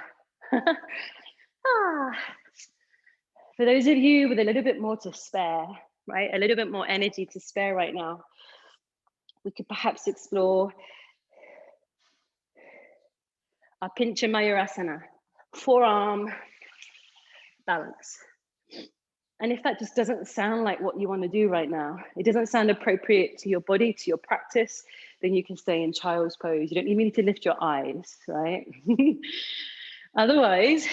For those of you with a little bit more to spare, right? A little bit more energy to spare right now, we could perhaps explore our Pigeon Asana, forearm balance. And if that just doesn't sound like what you want to do right now, it doesn't sound appropriate to your body, to your practice, then you can stay in child's pose. You don't even need to lift your eyes, right? Otherwise,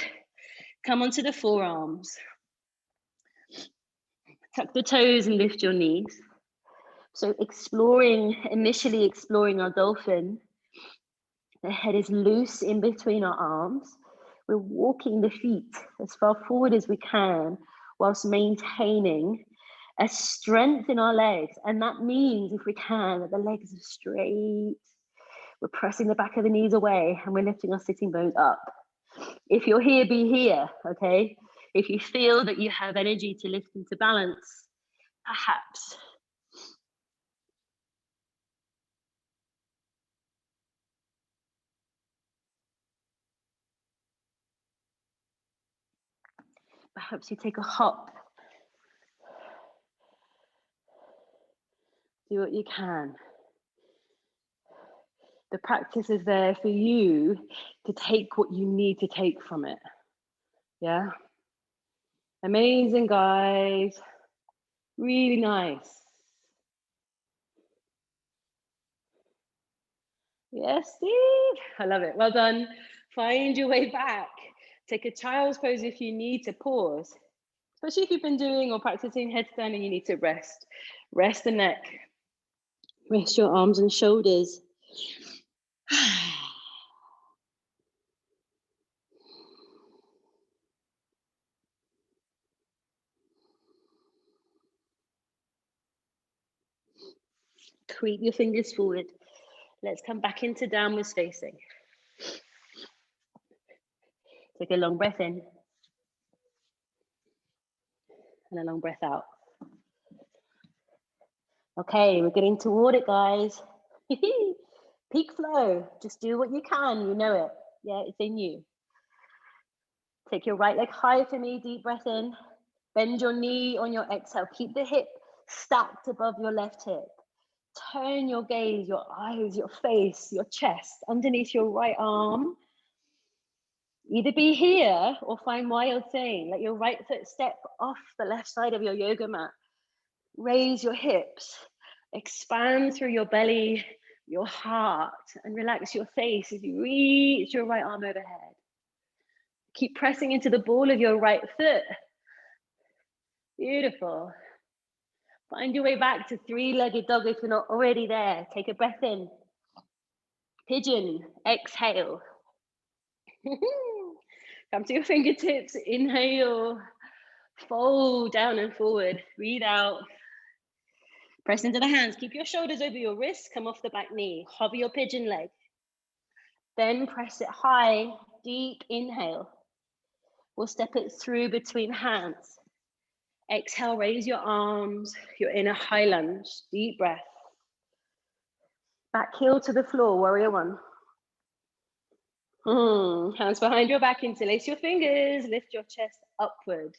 come onto the forearms. Tuck the toes and lift your knees. So initially exploring our dolphin. The head is loose in between our arms. We're walking the feet as far forward as we can whilst maintaining a strength in our legs. And that means, if we can, that the legs are straight. We're pressing the back of the knees away and we're lifting our sitting bones up. If you're here, be here, okay? If you feel that you have energy to lift into balance, perhaps. Perhaps you take a hop. Do what you can. The practice is there for you to take what you need to take from it. Yeah? Amazing, guys. Really nice. Yes, Steve. I love it. Well done. Find your way back. Take a child's pose if you need to pause. Especially if you've been doing or practicing headstand and you need to rest. Rest the neck. Rest your arms and shoulders. Creep your fingers forward. Let's come back into downwards facing. Take a long breath in. And a long breath out. Okay, we're getting toward it, guys. Peak flow. Just do what you can. You know it. Yeah, it's in you. Take your right leg high for me. Deep breath in. Bend your knee on your exhale. Keep the hip stacked above your left hip. Turn your gaze, your eyes, your face, your chest underneath your right arm. Either be here or find wild thing. Let your right foot step off the left side of your yoga mat. Raise your hips. Expand through your belly, your heart, and relax your face as you reach your right arm overhead. Keep pressing into the ball of your right foot. Beautiful. Find your way back to three-legged dog if you're not already there. Take a breath in. Pigeon, exhale. Come to your fingertips, inhale. Fold down and forward, breathe out. Press into the hands, keep your shoulders over your wrists, come off the back knee. Hover your pigeon leg. Then press it high, deep inhale. We'll step it through between hands. Exhale, raise your arms. You're in a high lunge. Deep breath. Back heel to the floor, warrior one. Hands behind your back, interlace your fingers. Lift your chest upward.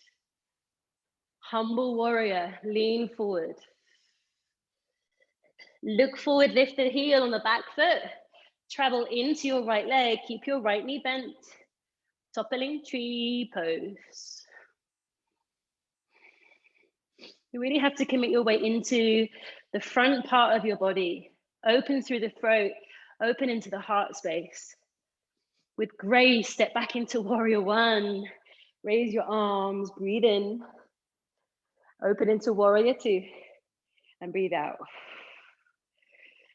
Humble warrior, lean forward. Look forward, lift the heel on the back foot. Travel into your right leg. Keep your right knee bent. Toppling tree pose. You really have to commit your way into the front part of your body. Open through the throat, open into the heart space. With grace, step back into warrior one. Raise your arms, breathe in. Open into warrior two and breathe out.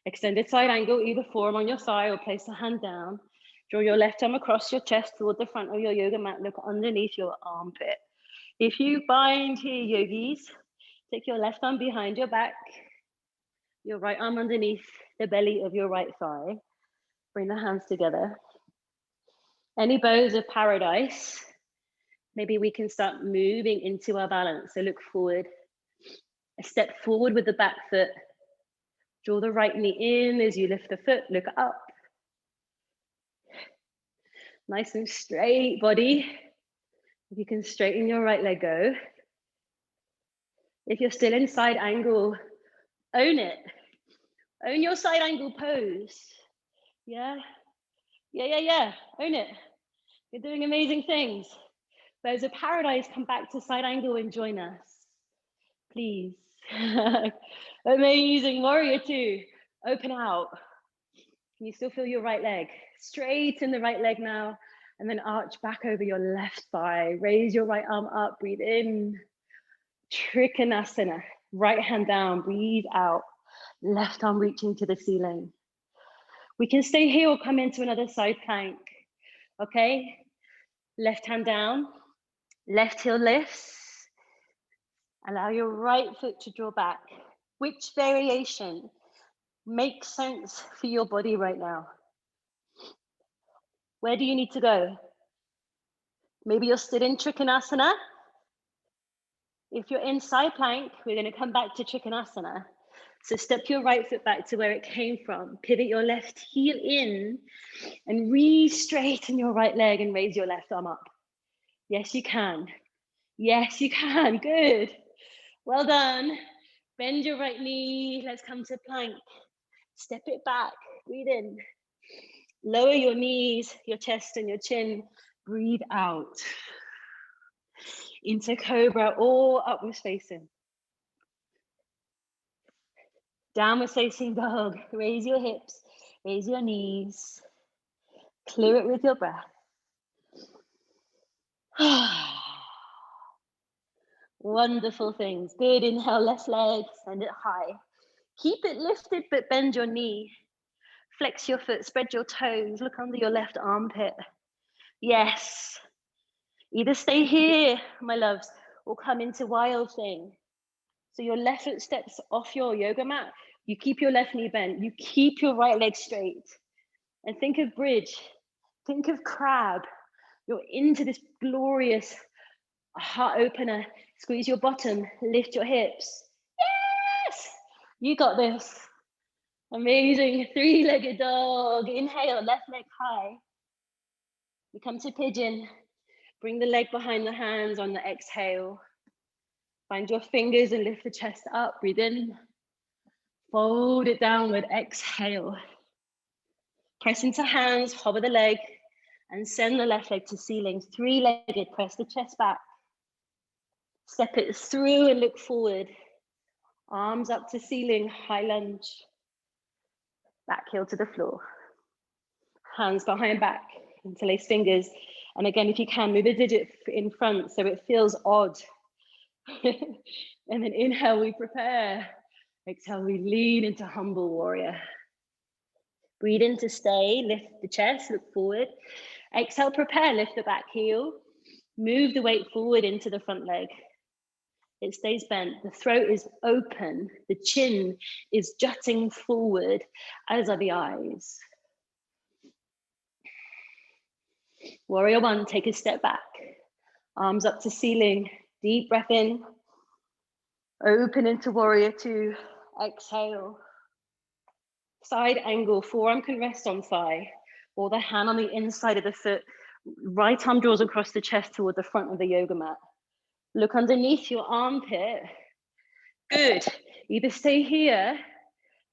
Extended side angle, either forearm on your thigh or place the hand down. Draw your left arm across your chest toward the front of your yoga mat. Look underneath your armpit. If you bind here, yogis, take your left arm behind your back, your right arm underneath the belly of your right thigh. Bring the hands together. Any bows of paradise, maybe we can start moving into our balance. So look forward, a step forward with the back foot. Draw the right knee in as you lift the foot, look up. Nice and straight body. If you can straighten your right leg, go. If you're still in side angle, own it. Own your side angle pose. Yeah. Own it. You're doing amazing things. Bows of paradise, come back to side angle and join us. Please. Amazing. Warrior two. Open out. Can you still feel your right leg? Straighten the right leg now. And then arch back over your left thigh. Raise your right arm up. Breathe in. Trikonasana. Right hand down. Breathe out. Left arm reaching to the ceiling. We can stay here or come into another side plank. Okay? Left hand down. Left heel lifts. Allow your right foot to draw back. Which variation makes sense for your body right now? Where do you need to go? Maybe you're still in Trikonasana. If you're in side plank, we're going to come back to Trikonasana. So step your right foot back to where it came from. Pivot your left heel in and re-straighten your right leg and raise your left arm up. Yes, you can. Yes, you can. Good. Well done. Bend your right knee. Let's come to plank. Step it back. Breathe in. Lower your knees, your chest and your chin. Breathe out. Into cobra or upwards facing. Downward facing dog. Raise your hips. Raise your knees. Clear it with your breath. Wonderful things. Good. Inhale, left leg, send it high. Keep it lifted, but bend your knee. Flex your foot, spread your toes, look under your left armpit. Yes. Either stay here, my loves, or come into wild thing. So your left foot steps off your yoga mat. You keep your left knee bent. You keep your right leg straight. And think of bridge. Think of crab. You're into this glorious heart opener. Squeeze your bottom, lift your hips. Yes! You got this. Amazing. Three-legged dog. Inhale, left leg high. We come to pigeon. Bring the leg behind the hands on the exhale. Find your fingers and lift the chest up. Breathe in. Fold it downward. Exhale. Press into hands, hover the leg, and send the left leg to ceiling. Three-legged, press the chest back. Step it through and look forward. Arms up to ceiling, high lunge. Back heel to the floor. Hands behind back, interlace fingers. And again, if you can, move a digit in front so it feels odd. And then inhale, we prepare. Exhale, we lean into humble warrior. Breathe in to stay, lift the chest, look forward. Exhale, prepare, lift the back heel. Move the weight forward into the front leg. It stays bent, the throat is open, the chin is jutting forward, as are the eyes. Warrior one, take a step back. Arms up to ceiling, deep breath in. Open into warrior two, exhale. Side angle, forearm can rest on thigh, or the hand on the inside of the foot. Right arm draws across the chest toward the front of the yoga mat. Look underneath your armpit. Good. Either stay here,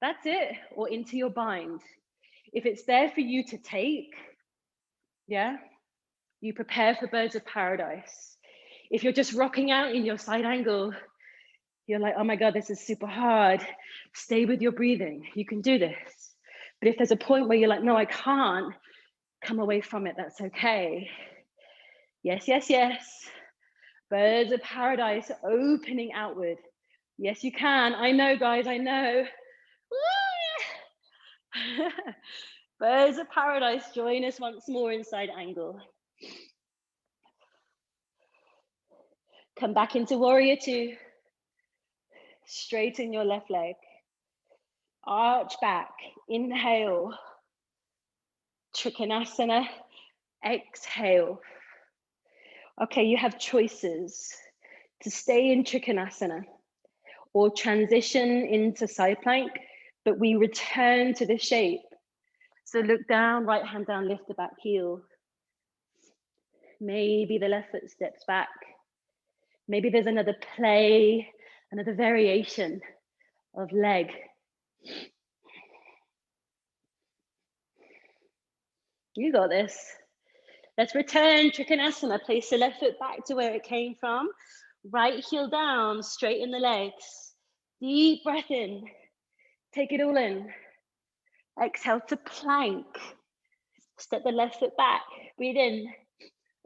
that's it, or into your bind. If it's there for you to take, yeah, you prepare for birds of paradise. If you're just rocking out in your side angle, you're like, oh my God, this is super hard. Stay with your breathing. You can do this. But if there's a point where you're like, no, I can't, come away from it. That's okay. Yes, yes, yes. Birds of paradise opening outward. Yes, you can. I know, guys, I know. Birds of paradise, join us once more in side angle. Come back into warrior two. Straighten your left leg. Arch back, inhale. Trikonasana, exhale. Okay, you have choices to stay in Trikonasana or transition into side plank, but we return to this shape. So look down, right hand down, lift the back heel. Maybe the left foot steps back. Maybe there's another play, another variation of leg. You got this. Let's return Trikonasana. Place the left foot back to where it came from. Right heel down, straighten the legs. Deep breath in. Take it all in. Exhale to plank. Step the left foot back. Breathe in.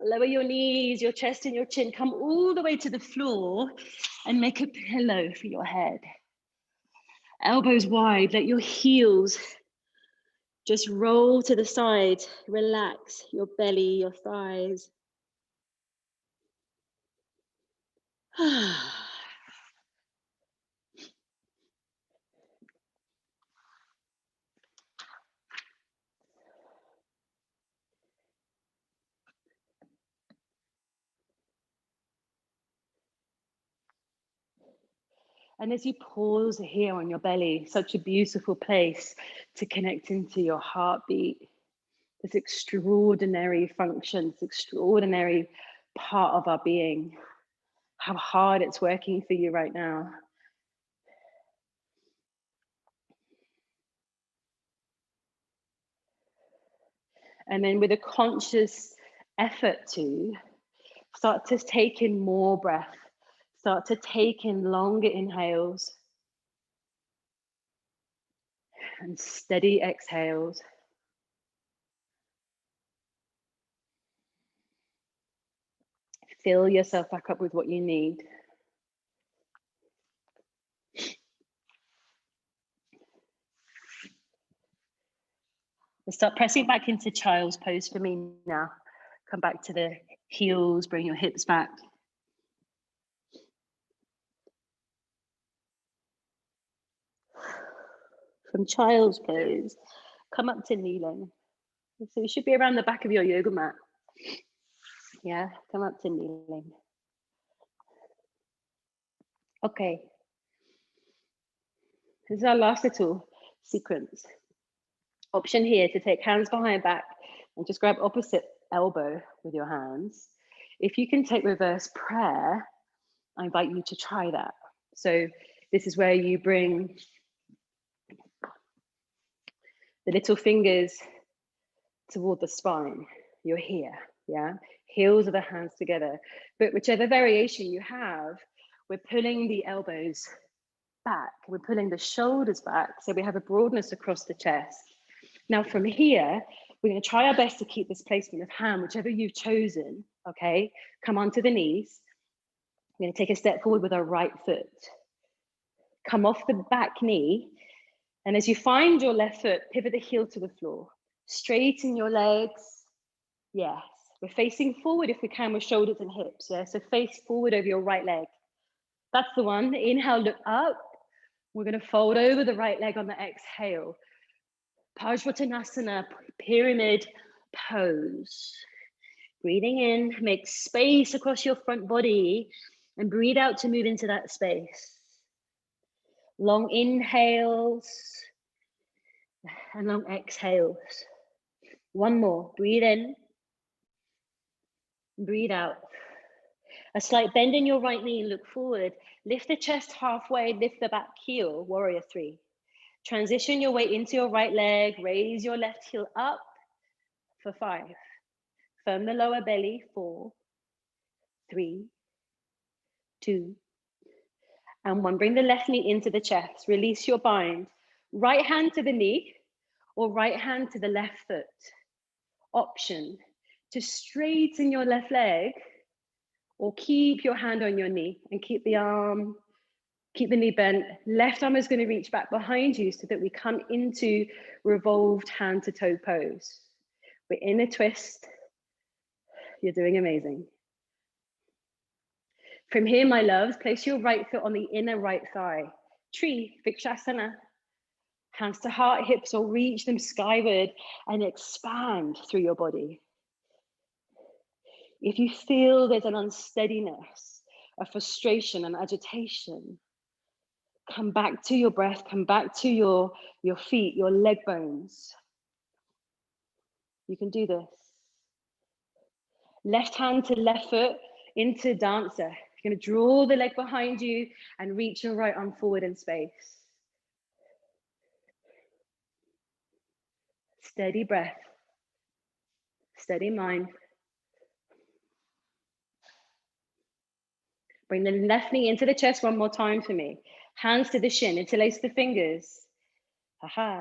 Lower your knees, your chest and your chin. Come all the way to the floor and make a pillow for your head. Elbows wide, let your heels just roll to the side. Relax your belly, your thighs. And as you pause here on your belly, such a beautiful place to connect into your heartbeat, this extraordinary function, this extraordinary part of our being, how hard it's working for you right now. And then with a conscious effort to start to take in more breath, start to take in longer inhales and steady exhales. Fill yourself back up with what you need. Start pressing back into child's pose for me now. Come back to the heels, bring your hips back. From child's pose, come up to kneeling. So you should be around the back of your yoga mat. Yeah, come up to kneeling. Okay. This is our last little sequence. Option here to take hands behind back and just grab opposite elbow with your hands. If you can take reverse prayer, I invite you to try that. So this is where you bring the little fingers toward the spine. You're here, yeah? Heels of the hands together. But whichever variation you have, we're pulling the elbows back. We're pulling the shoulders back. So we have a broadness across the chest. Now from here, we're going to try our best to keep this placement of hand, whichever you've chosen, okay? Come onto the knees. We're going to take a step forward with our right foot. Come off the back knee. And as you find your left foot, pivot the heel to the floor. Straighten your legs. Yes. We're facing forward if we can with shoulders and hips. Yeah. So face forward over your right leg. That's the one. Inhale, look up. We're going to fold over the right leg on the exhale. Pajwhatanasana, pyramid pose. Breathing in, make space across your front body and breathe out to move into that space. Long inhales and long exhales. One more, breathe in, breathe out. A slight bend in your right knee, look forward. Lift the chest halfway, lift the back heel, warrior three. Transition your weight into your right leg, raise your left heel up for 5. Firm the lower belly, 4, 3, 2, and 1. Bring the left knee into the chest, release your bind. Right hand to the knee or right hand to the left foot. Option to straighten your left leg or keep your hand on your knee and keep the arm Keep the knee bent. Left arm is going to reach back behind you so that we come into revolved hand to toe pose. We're in a twist. You're doing amazing. From here, my loves, place your right foot on the inner right thigh. Tree, Vikshasana. Hands to heart, hips, or reach them skyward and expand through your body. If you feel there's an unsteadiness, a frustration, an agitation, come back to your breath, come back to your feet, your leg bones. You can do this. Left hand to left foot into dancer. You're going to draw the leg behind you and reach your right arm forward in space. Steady breath, steady mind. Bring the left knee into the chest one more time for me. Hands to the shin, interlace the fingers. Aha.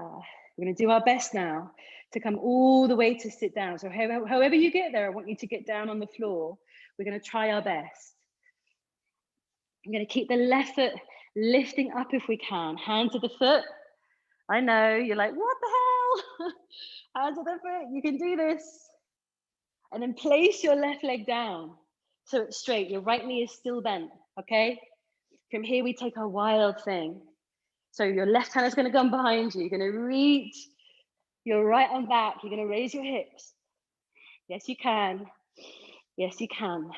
We're going to do our best now to come all the way to sit down. So however you get there, I want you to get down on the floor. We're going to try our best. I'm going to keep the left foot lifting up if we can. Hand to the foot. I know, you're like, what the hell? Hand to the foot, you can do this. And then place your left leg down so it's straight. Your right knee is still bent, okay? From here, we take our wild thing. So your left hand is going to come behind you. You're going to reach your right arm back. You're going to raise your hips. Yes, you can. Yes, you can.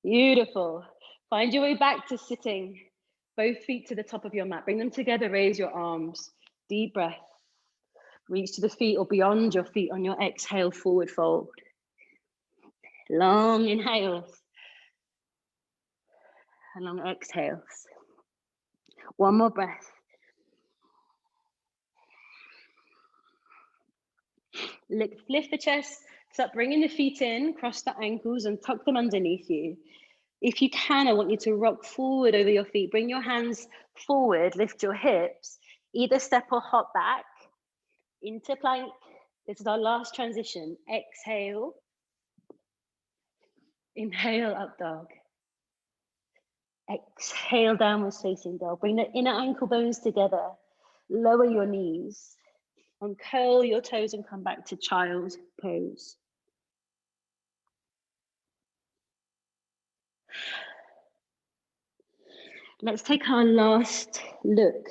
Beautiful. Find your way back to sitting. Both feet to the top of your mat. Bring them together. Raise your arms. Deep breath. Reach to the feet or beyond your feet on your exhale, forward fold. Long inhales. And long exhales. One more breath. Lift the chest, start bringing the feet in, cross the ankles and tuck them underneath you. If you can, I want you to rock forward over your feet. Bring your hands forward, lift your hips, either step or hop back into plank. This is our last transition. Exhale. Inhale, up dog. Exhale, downwards facing dog. Bring the inner ankle bones together. Lower your knees. Uncurl your toes and come back to child's pose. Let's take our last look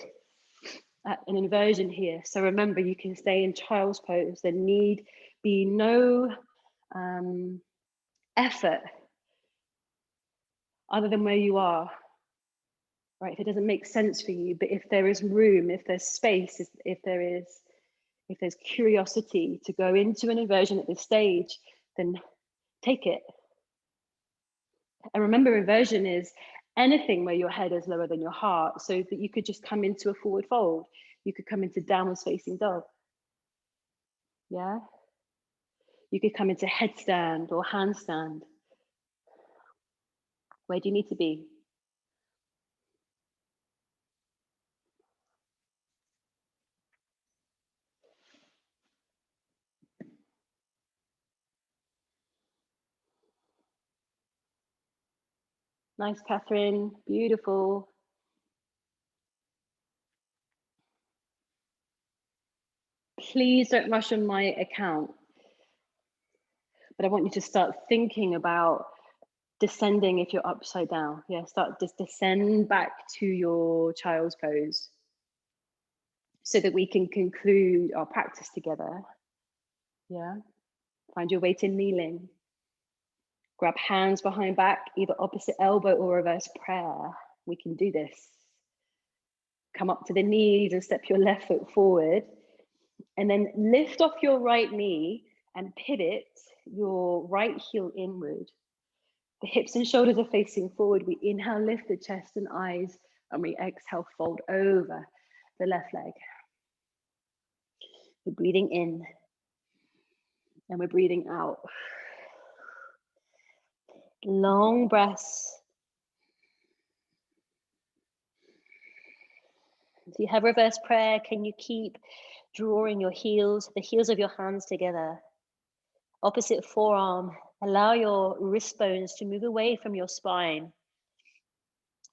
at an inversion here. So remember, you can stay in child's pose. There need be no effort other than where you are, right? If it doesn't make sense for you, but if there is room, if there's space, if there's curiosity to go into an inversion at this stage, then take it. And remember, inversion is anything where your head is lower than your heart, so that you could just come into a forward fold. You could come into downwards facing dog. Yeah? You could come into headstand or handstand. Where do you need to be? Nice, Catherine. Beautiful. Please don't rush on my account. But I want you to start thinking about descending if you're upside down. Yeah, just descend back to your child's pose so that we can conclude our practice together. Yeah, find your way to kneeling. Grab hands behind back, either opposite elbow or reverse prayer. We can do this. Come up to the knees and step your left foot forward. And then lift off your right knee and pivot your right heel inward. The hips and shoulders are facing forward. We inhale, lift the chest and eyes, and we exhale, fold over the left leg. We're breathing in and we're breathing out. Long breaths. If you have reverse prayer, can you keep drawing your heels, the heels of your hands together? Opposite forearm. Allow your wrist bones to move away from your spine.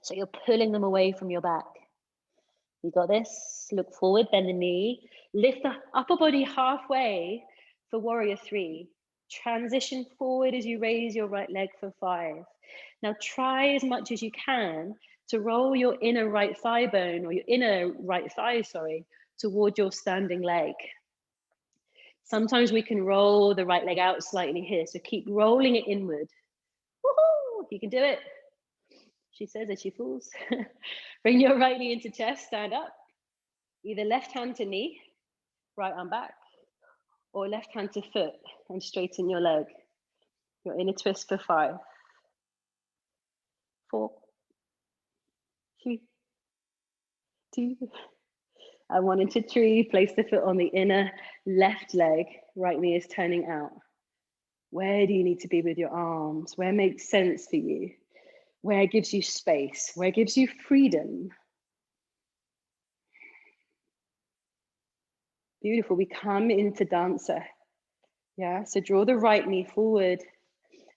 So you're pulling them away from your back. You got this. Look forward, bend the knee. Lift the upper body halfway for warrior 3. Transition forward as you raise your right leg for 5. Now try as much as you can to roll your inner right thigh bone, or your inner right thigh, toward your standing leg. Sometimes we can roll the right leg out slightly here, so keep rolling it inward. Woohoo! You can do it. She says as she falls. Bring your right knee into chest, stand up. Either left hand to knee, right arm back, or left hand to foot and straighten your leg. Your inner twist for 5, 4, 3, 2, and 1 into 3. Place the foot on the inner left leg. Right knee is turning out. Where do you need to be with your arms? Where makes sense for you? Where gives you space? Where gives you freedom? Beautiful. We come into dancer. Yeah, so draw the right knee forward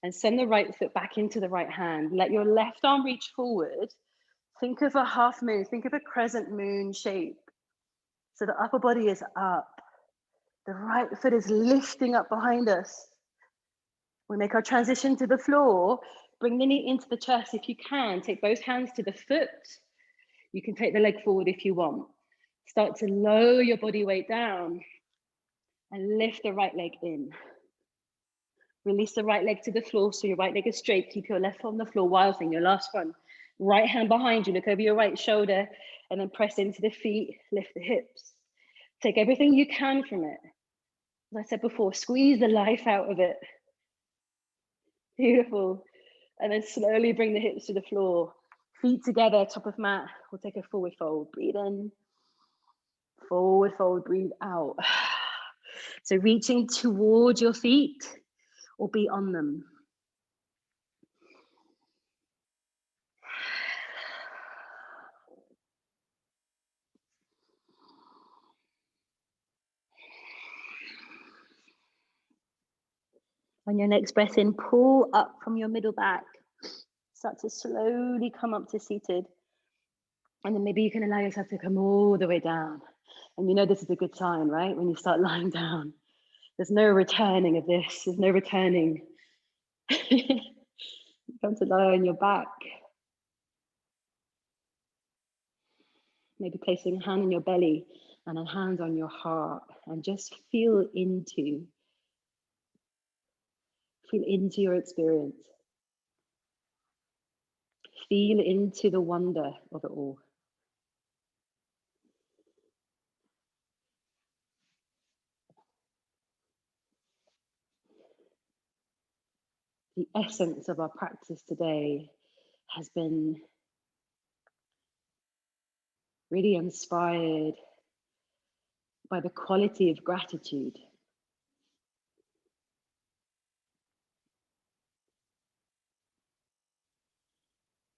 and send the right foot back into the right hand. Let your left arm reach forward. Think of a half moon. Think of a crescent moon shape. So the upper body is up. The right foot is lifting up behind us. We make our transition to the floor. Bring the knee into the chest if you can. Take both hands to the foot. You can take the leg forward if you want. Start to lower your body weight down and lift the right leg in. Release the right leg to the floor so your right leg is straight. Keep your left on the floor. Wild thing, your last one. Right hand behind you. Look over your right shoulder and then press into the feet. Lift the hips. Take everything you can from it. As I said before, squeeze the life out of it. Beautiful. And then slowly bring the hips to the floor. Feet together, top of mat. We'll take a forward fold. Breathe in. Forward fold, breathe out. So reaching towards your feet or be on them. On your next breath in, pull up from your middle back. Start to slowly come up to seated. And then maybe you can allow yourself to come all the way down. And you know this is a good sign, right? When you start lying down. There's no returning of this. There's no returning. You come to lie on your back. Maybe placing a hand on your belly and a hand on your heart. And just feel into your experience. Feel into the wonder of it all. The essence of our practice today has been really inspired by the quality of gratitude.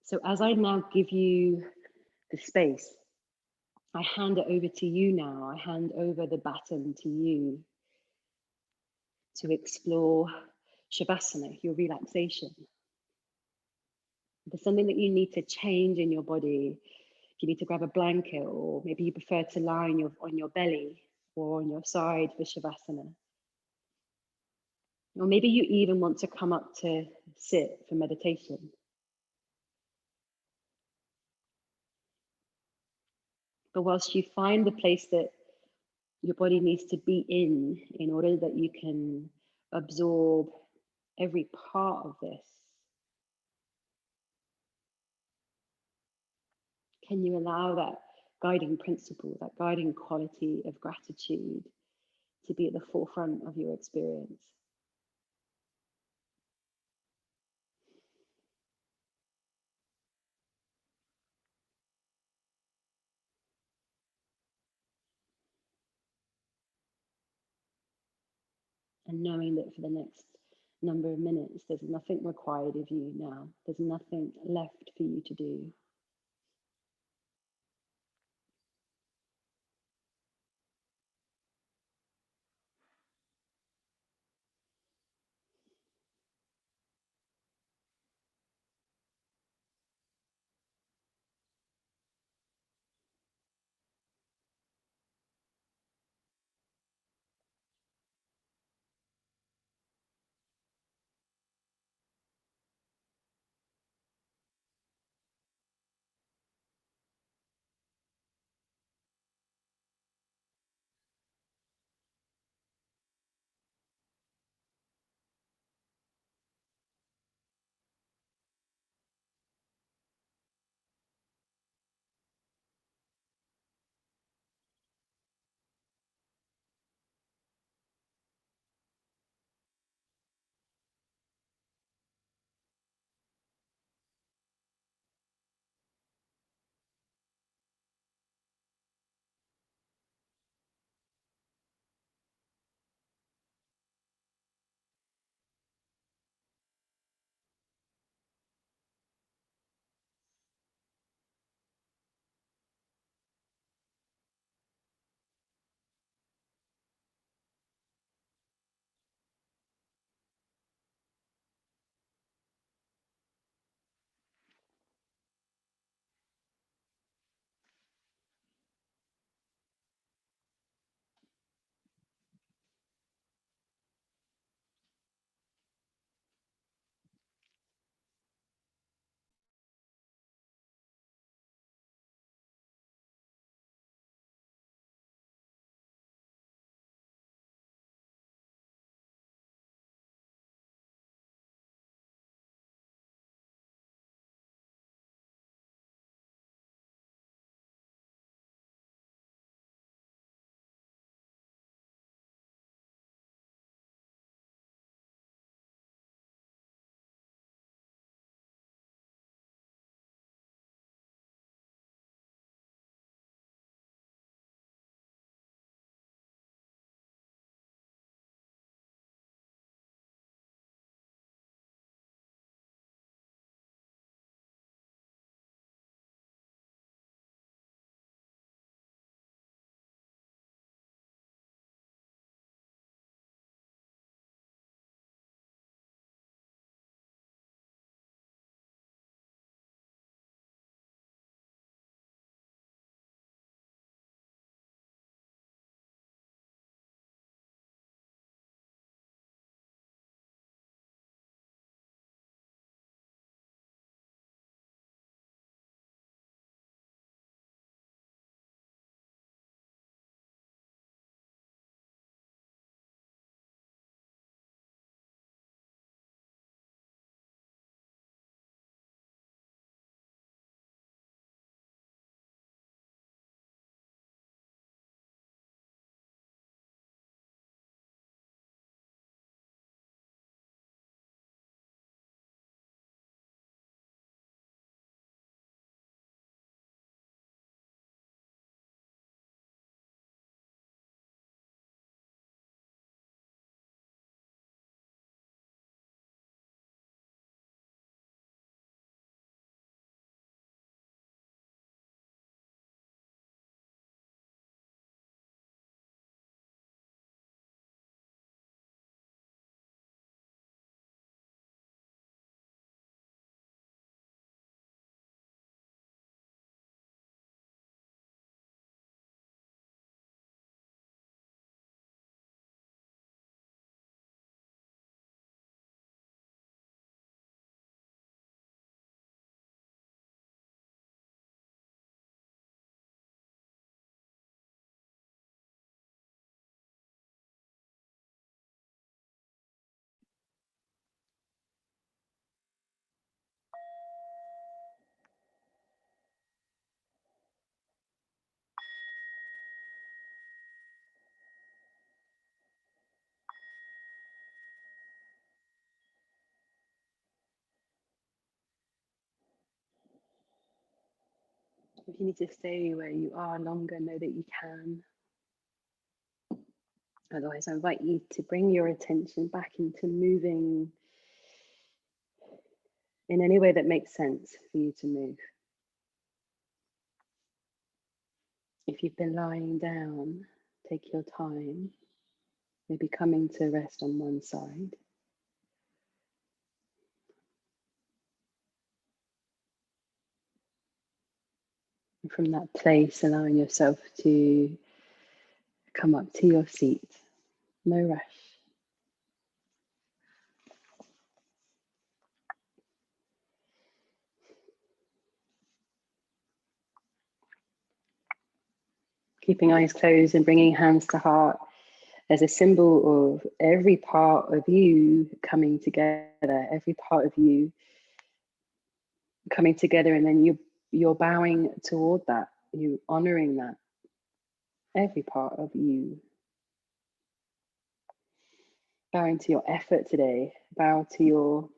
So as I now give you the space, I hand it over to you now. I hand over the baton to you to explore Shabasana, your relaxation. If there's something that you need to change in your body, if you need to grab a blanket, or maybe you prefer to lie on your belly or on your side for Shabasana. Or maybe you even want to come up to sit for meditation. But whilst you find the place that your body needs to be in order that you can absorb every part of this, can you allow that guiding principle, that guiding quality of gratitude to be at the forefront of your experience? And knowing that for the next number of minutes, there's nothing required of you now. There's nothing left for you to do. If you need to stay where you are longer, know that you can. Otherwise, I invite you to bring your attention back into moving in any way that makes sense for you to move. If you've been lying down, take your time, maybe coming to rest on one side. And from that place, allowing yourself to come up to your seat. No rush. Keeping eyes closed and bringing hands to heart as a symbol of every part of you coming together, every part of you coming together, and then you're bowing toward that, you honoring that, every part of you. Bowing to your effort today, bow to your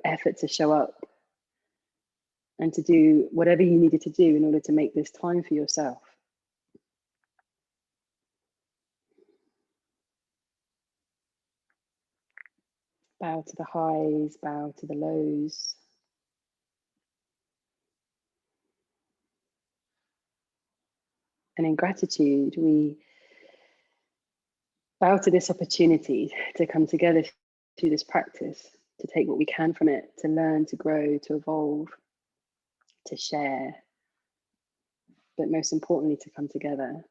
effort to show up and to do whatever you needed to do in order to make this time for yourself. Bow to the highs, bow to the lows. And in gratitude, we bow to this opportunity to come together through this practice, to take what we can from it, to learn, to grow, to evolve, to share, but most importantly, to come together.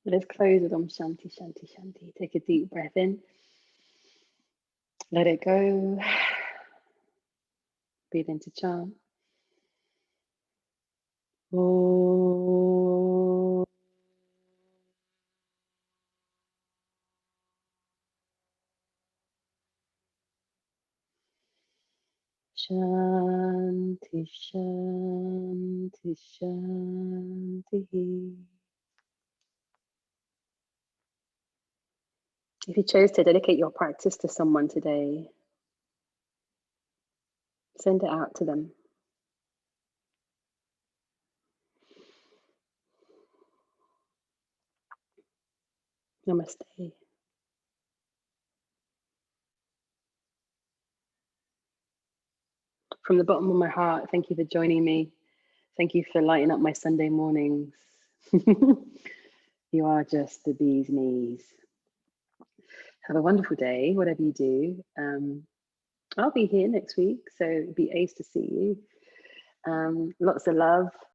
Let's close with Om Shanti, Shanti, Shanti. Take a deep breath in. Let it go. Breathe into chant. Om. Shanti, Shanti, Shanti. If you chose to dedicate your practice to someone today, send it out to them. Namaste. From the bottom of my heart, thank you for joining me. Thank you for lighting up my Sunday mornings. You are just the bee's knees. Have a wonderful day, whatever you do. I'll be here next week, so it'd be ace to see you. Lots of love.